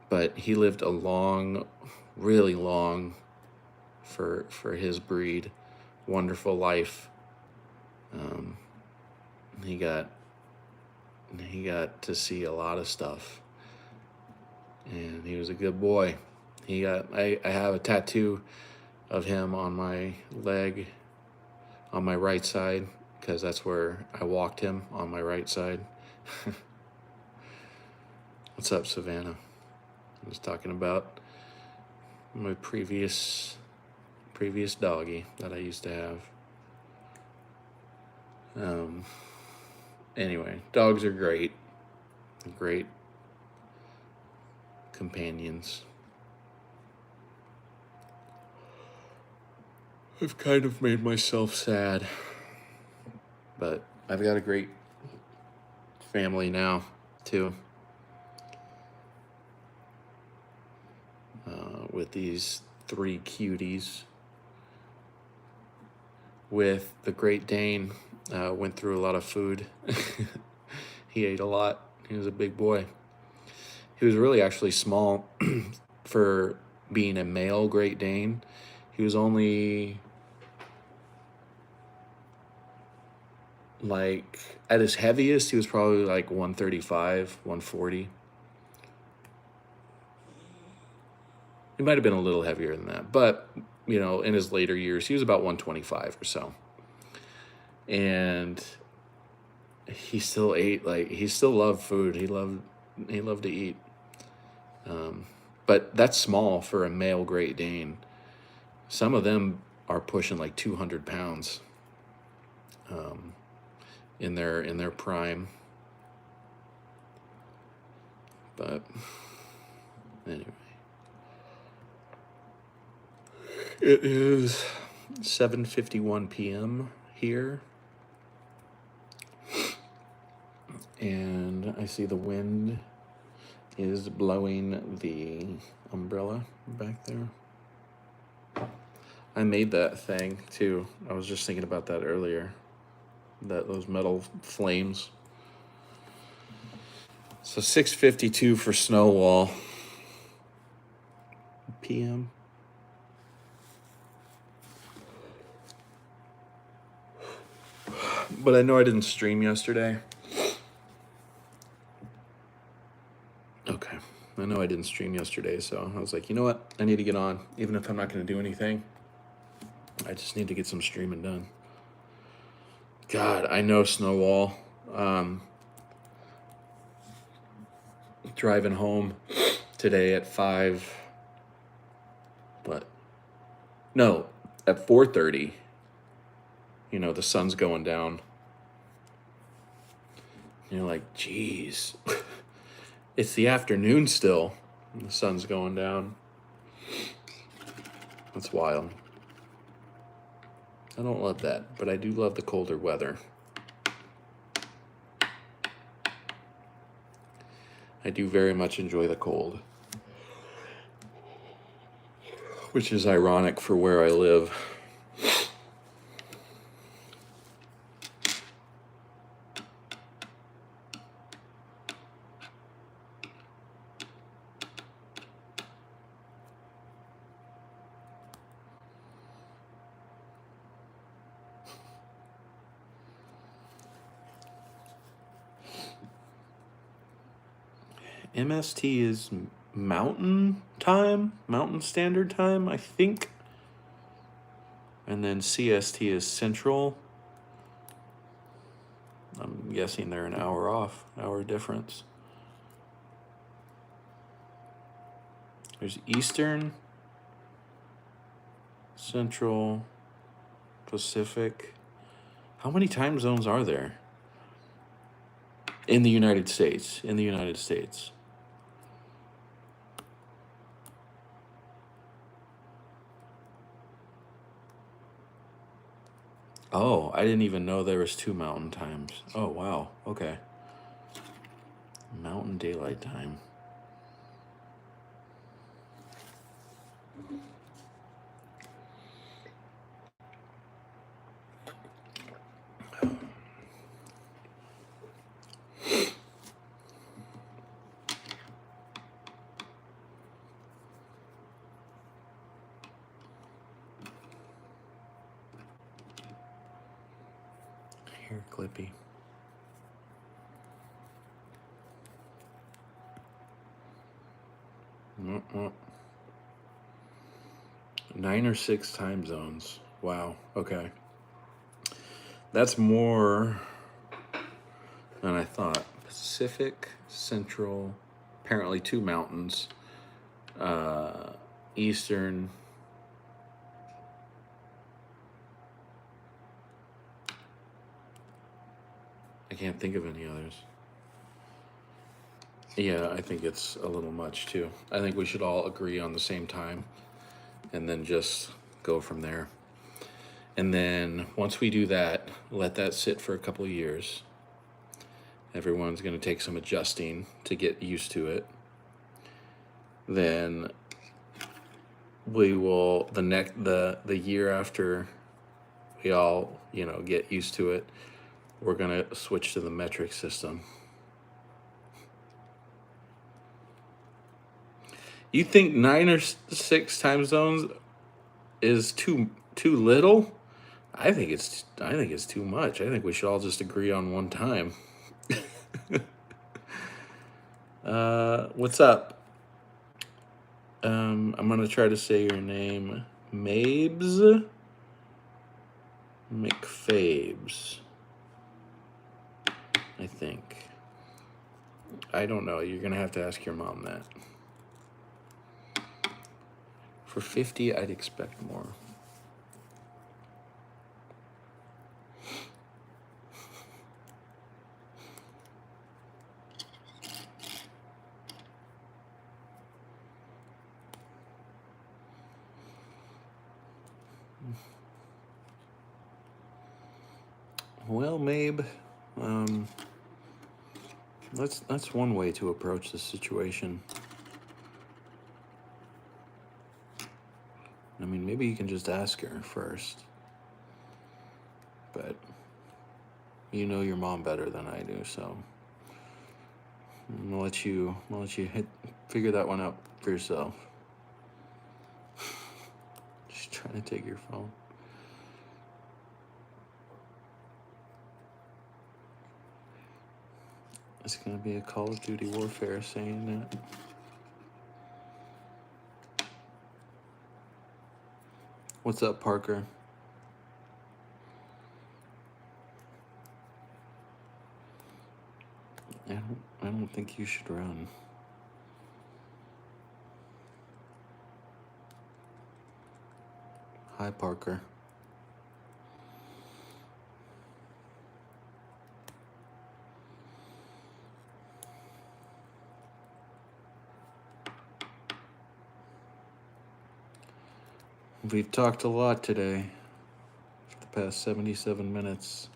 But he lived a long, really long, for his breed, wonderful life. He got to see a lot of stuff, and he was a good boy. I have a tattoo of him on my leg, on my right side, because that's where I walked him, on my right side. What's up, Savannah? I was talking about my previous doggy that I used to have. Anyway, dogs are great companions. I've kind of made myself sad, but I've got a great family now too, with these 3 cuties. With the Great Dane, went through a lot of food. He ate a lot. He was a big boy. He was really actually small for being a male Great Dane. He was only like, at his heaviest, he was probably like 135, 140. He might have been a little heavier than that, but in his later years, he was about 125 or so. And he still ate, like, he still loved food. He loved to eat. But that's small for a male Great Dane. Some of them are pushing like 200 pounds in their prime. But anyway, it is 7:51 p.m. here, and I see the wind is blowing the umbrella back there. I made that thing too. I was just thinking about that earlier. Those metal flames. So 6:52 for Snowwall p.m. But I know I didn't stream yesterday. Okay. I know I didn't stream yesterday, so I was like, you know what? I need to get on. Even if I'm not going to do anything, I just need to get some streaming done. God, I know Snowwall. Driving home today at 5. What? No, at 4:30. The sun's going down. You're like, geez. It's the afternoon still. The sun's going down. That's wild. I don't love that, but I do love the colder weather. I do very much enjoy the cold. Which is ironic for where I live. MST is Mountain Standard Time, I think. And then CST is Central. I'm guessing they're an hour off, hour difference. There's Eastern, Central, Pacific. How many time zones are there? In the United States. Oh, I didn't even know there was 2 mountain times. Oh, wow. Okay. Mountain Daylight Time. Hair clippy. Mm-mm. 9 or 6 time zones. Wow. Okay. That's more than I thought. Pacific, Central, apparently 2 mountains. Eastern. I can't think of any others. Yeah, I think it's a little much too. I think we should all agree on the same time and then just go from there. And then once we do that, let that sit for a couple of years. Everyone's going to take some adjusting to get used to it. Then we will, the year after we all, get used to it, we're going to switch to the metric system. You think 9 or 6 time zones is too little? I think it's too much. I think we should all just agree on one time. What's up? I'm gonna try to say your name, Mabes McFabes. I think. I don't know. You're gonna have to ask your mom that. For 50, I'd expect more. Well, Mabe, that's one way to approach the situation. I mean, maybe you can just ask her first. But you know your mom better than I do, so I'm gonna let you figure that one out for yourself. She's trying to take your phone. It's gonna be a Call of Duty Warfare saying that. What's up, Parker? I don't think you should run. Hi, Parker. We've talked a lot today for the past 77 minutes.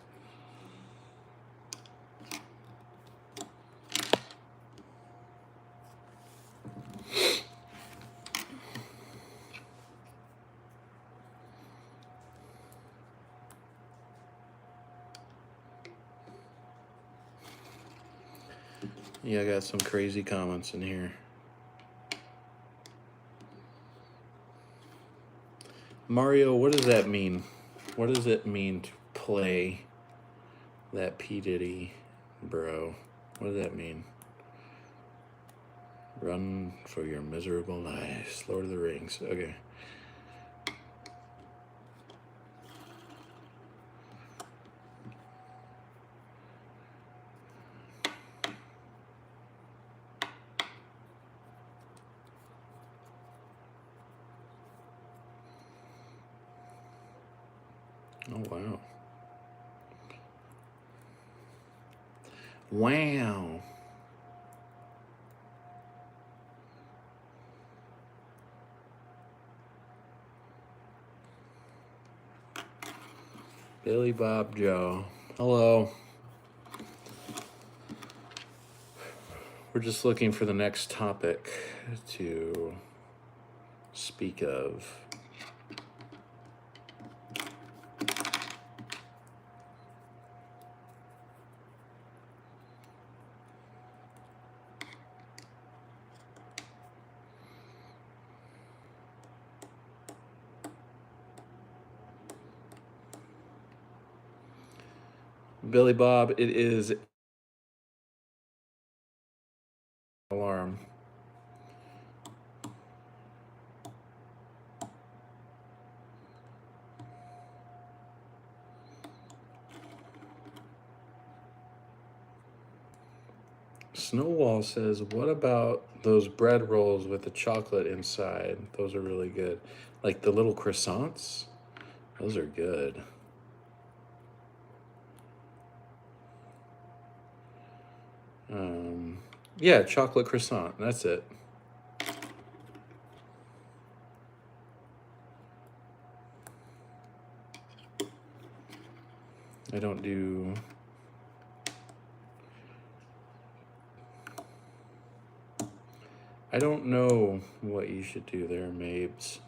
Yeah, I got some crazy comments in here. Mario, what does that mean? What does it mean to play that P. Diddy, bro? What does that mean? Run for your miserable lives. Lord of the Rings. Okay. Oh, wow. Wow. Billy Bob Joe. Hello. We're just looking for the next topic to speak of. Billy Bob, it is alarm. Snowwall says, what about those bread rolls with the chocolate inside? Those are really good. Like the little croissants? Those are good. Yeah, chocolate croissant. That's it. I don't do... I don't know what you should do there, Mabes.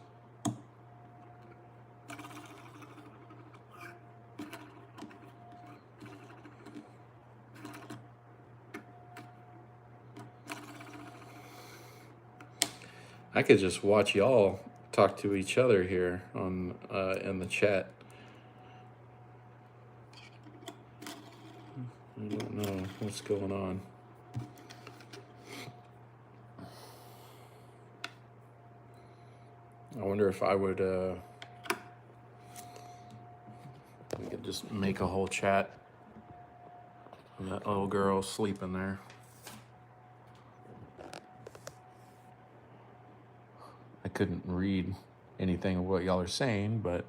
I could just watch y'all talk to each other here on in the chat. I don't know what's going on. I wonder if I would we could just make a whole chat. And that little girl sleeping there. I couldn't read anything of what y'all are saying, but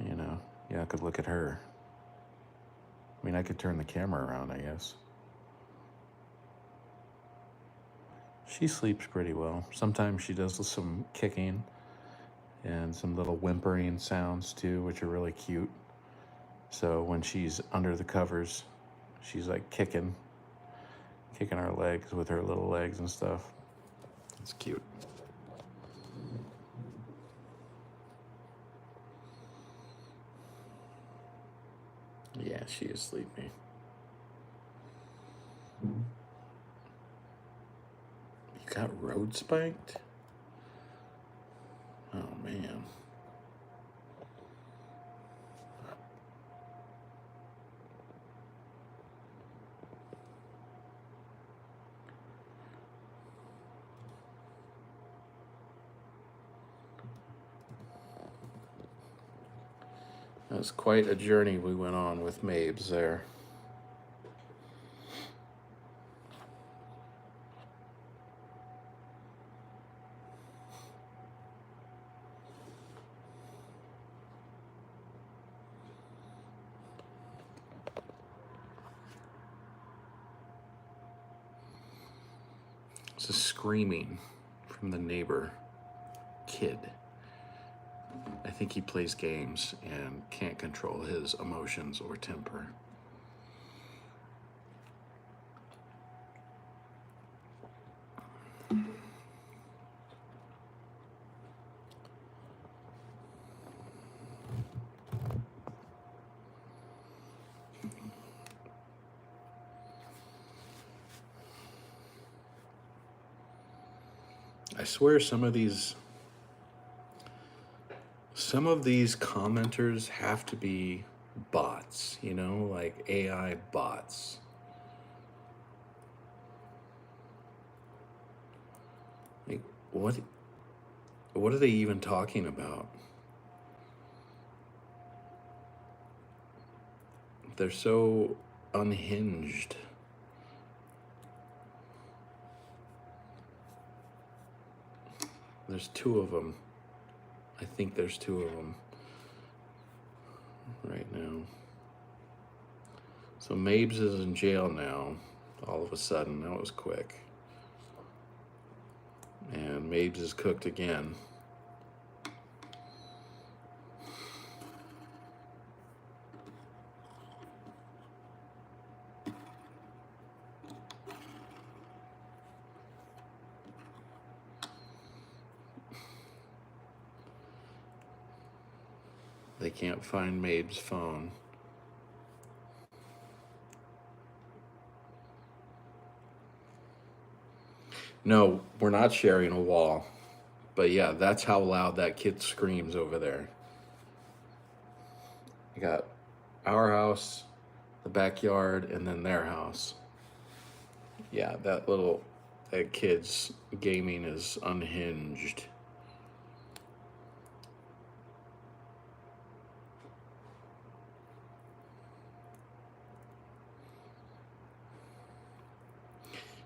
you know, yeah, I could look at her. I mean, I could turn the camera around, I guess. She sleeps pretty well. Sometimes she does some kicking and some little whimpering sounds too, which are really cute. So when she's under the covers, she's like kicking our legs with her little legs and stuff. It's cute. Yeah, she is sleepy. You got road spiked? Oh, man. That was quite a journey we went on with Mabes there. It's a screaming from the neighbor kid. I think he plays games and can't control his emotions or temper. I swear some of these commenters have to be bots, you know, like AI bots. Like what are they even talking about? They're so unhinged. There's two of them. I think there's two of them right now. So Mabes is in jail now, all of a sudden. That was quick. And Mabes is cooked again. They can't find Mabes' phone. No, we're not sharing a wall. But yeah, that's how loud that kid screams over there. You got our house, the backyard, and then their house. Yeah, that kid's gaming is unhinged.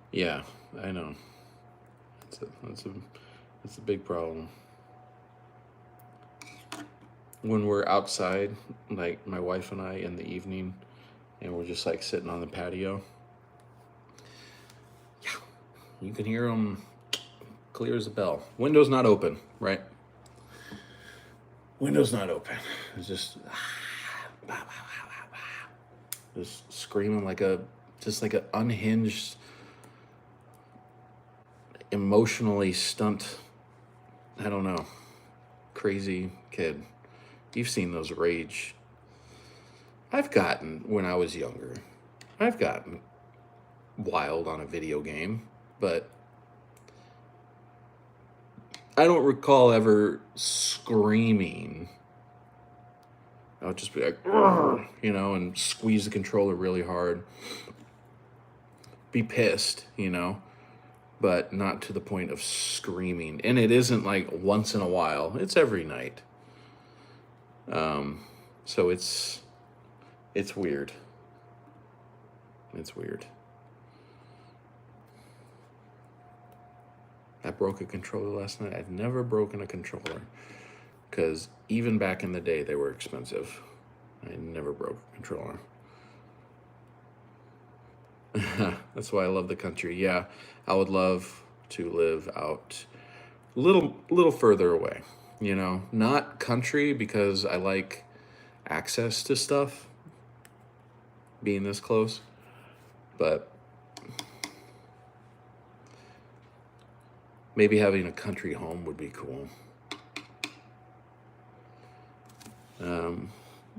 Yeah, I know. That's a big problem. When we're outside, like my wife and I in the evening, and we're just like sitting on the patio, yeah, you can hear them clear as a bell. Window's not open, right? Window's not open. It's just screaming like an unhinged, emotionally I don't know, crazy kid. You've seen those rage. When I was younger, I've gotten wild on a video game, but I don't recall ever screaming. I would just be like, you know, and squeeze the controller really hard. Be pissed, you know, but not to the point of screaming. And it isn't like once in a while, it's every night. So it's weird. It's weird. I broke a controller last night. I've never broken a controller because even back in the day, they were expensive. I never broke a controller. That's why I love the country. Yeah, I would love to live out a little further away. You know, not country because I like access to stuff being this close, but maybe having a country home would be cool.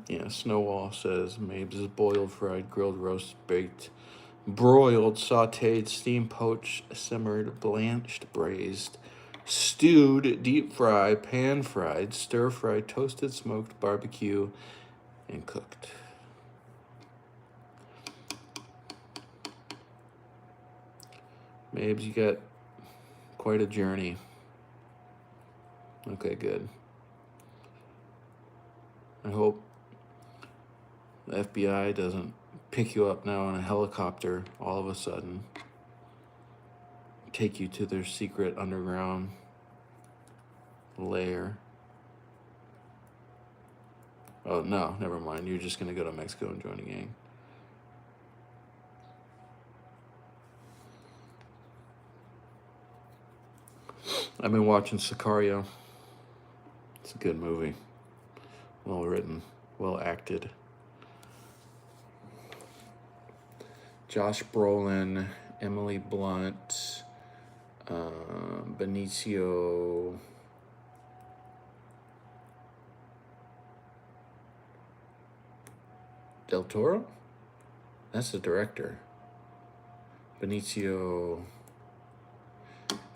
Yeah, Snowwall says Mabes is boiled, fried, grilled, roast, baked, broiled, sautéed, steamed, poached, simmered, blanched, braised, stewed, deep fried, pan fried, stir fried, toasted, smoked, barbecue, and cooked. Mabes, you got quite a journey. Okay, good. I hope the FBI doesn't pick you up now in a helicopter all of a sudden, take you to their secret underground lair. Oh, no, never mind. You're just going to go to Mexico and join a gang. I've been watching Sicario. It's a good movie. Well written, well acted. Josh Brolin, Emily Blunt, Benicio del Toro? That's the director. Benicio...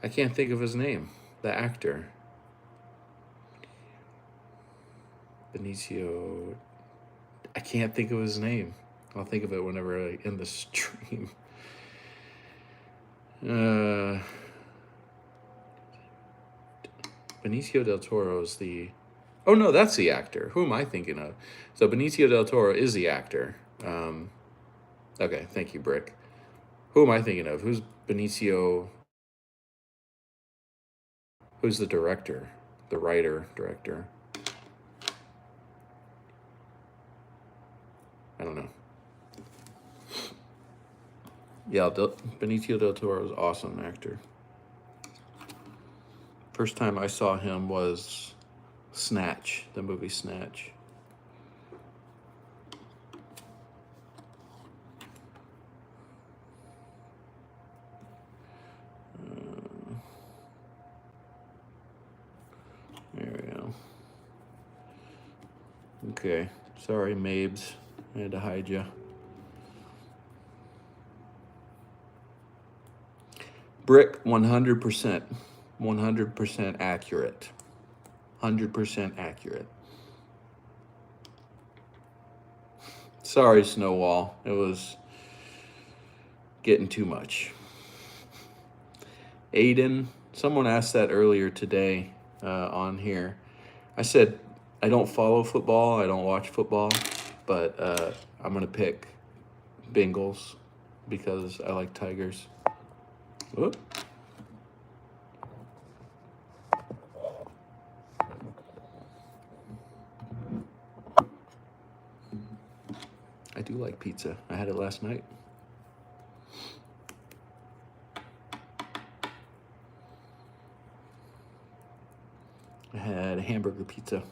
I can't think of his name. The actor. Benicio... I can't think of his name. I'll think of it whenever I end the stream. Benicio del Toro is the... Oh, no, that's the actor. Who am I thinking of? So Benicio del Toro is the actor. Okay, thank you, Brick. Who am I thinking of? Who's Benicio? Who's the director? The writer, director? I don't know. Yeah, Benicio del Toro is an awesome actor. First time I saw him was Snatch, the movie Snatch. There we go. Okay, sorry, Mabes. I had to hide you. Brick, 100%. 100% accurate. 100% accurate. Sorry, Snowwall. It was getting too much. Aiden, someone asked that earlier today on here. I said, I don't follow football. I don't watch football. But I'm going to pick Bengals because I like Tigers. Whoop. I do like pizza. I had it last night. I had a hamburger pizza.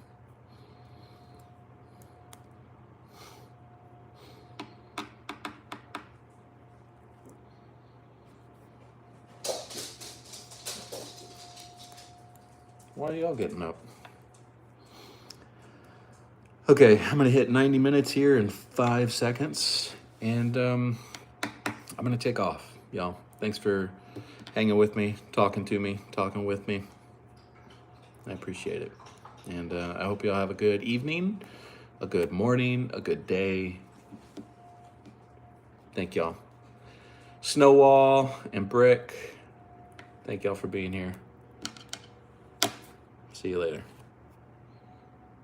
Why are y'all getting up? Okay, I'm going to hit 90 minutes here in 5 seconds, and I'm going to take off, y'all. Thanks for hanging with me, talking with me. I appreciate it. And I hope y'all have a good evening, a good morning, a good day. Thank y'all. Snowwall and Brick, thank y'all for being here. See you later.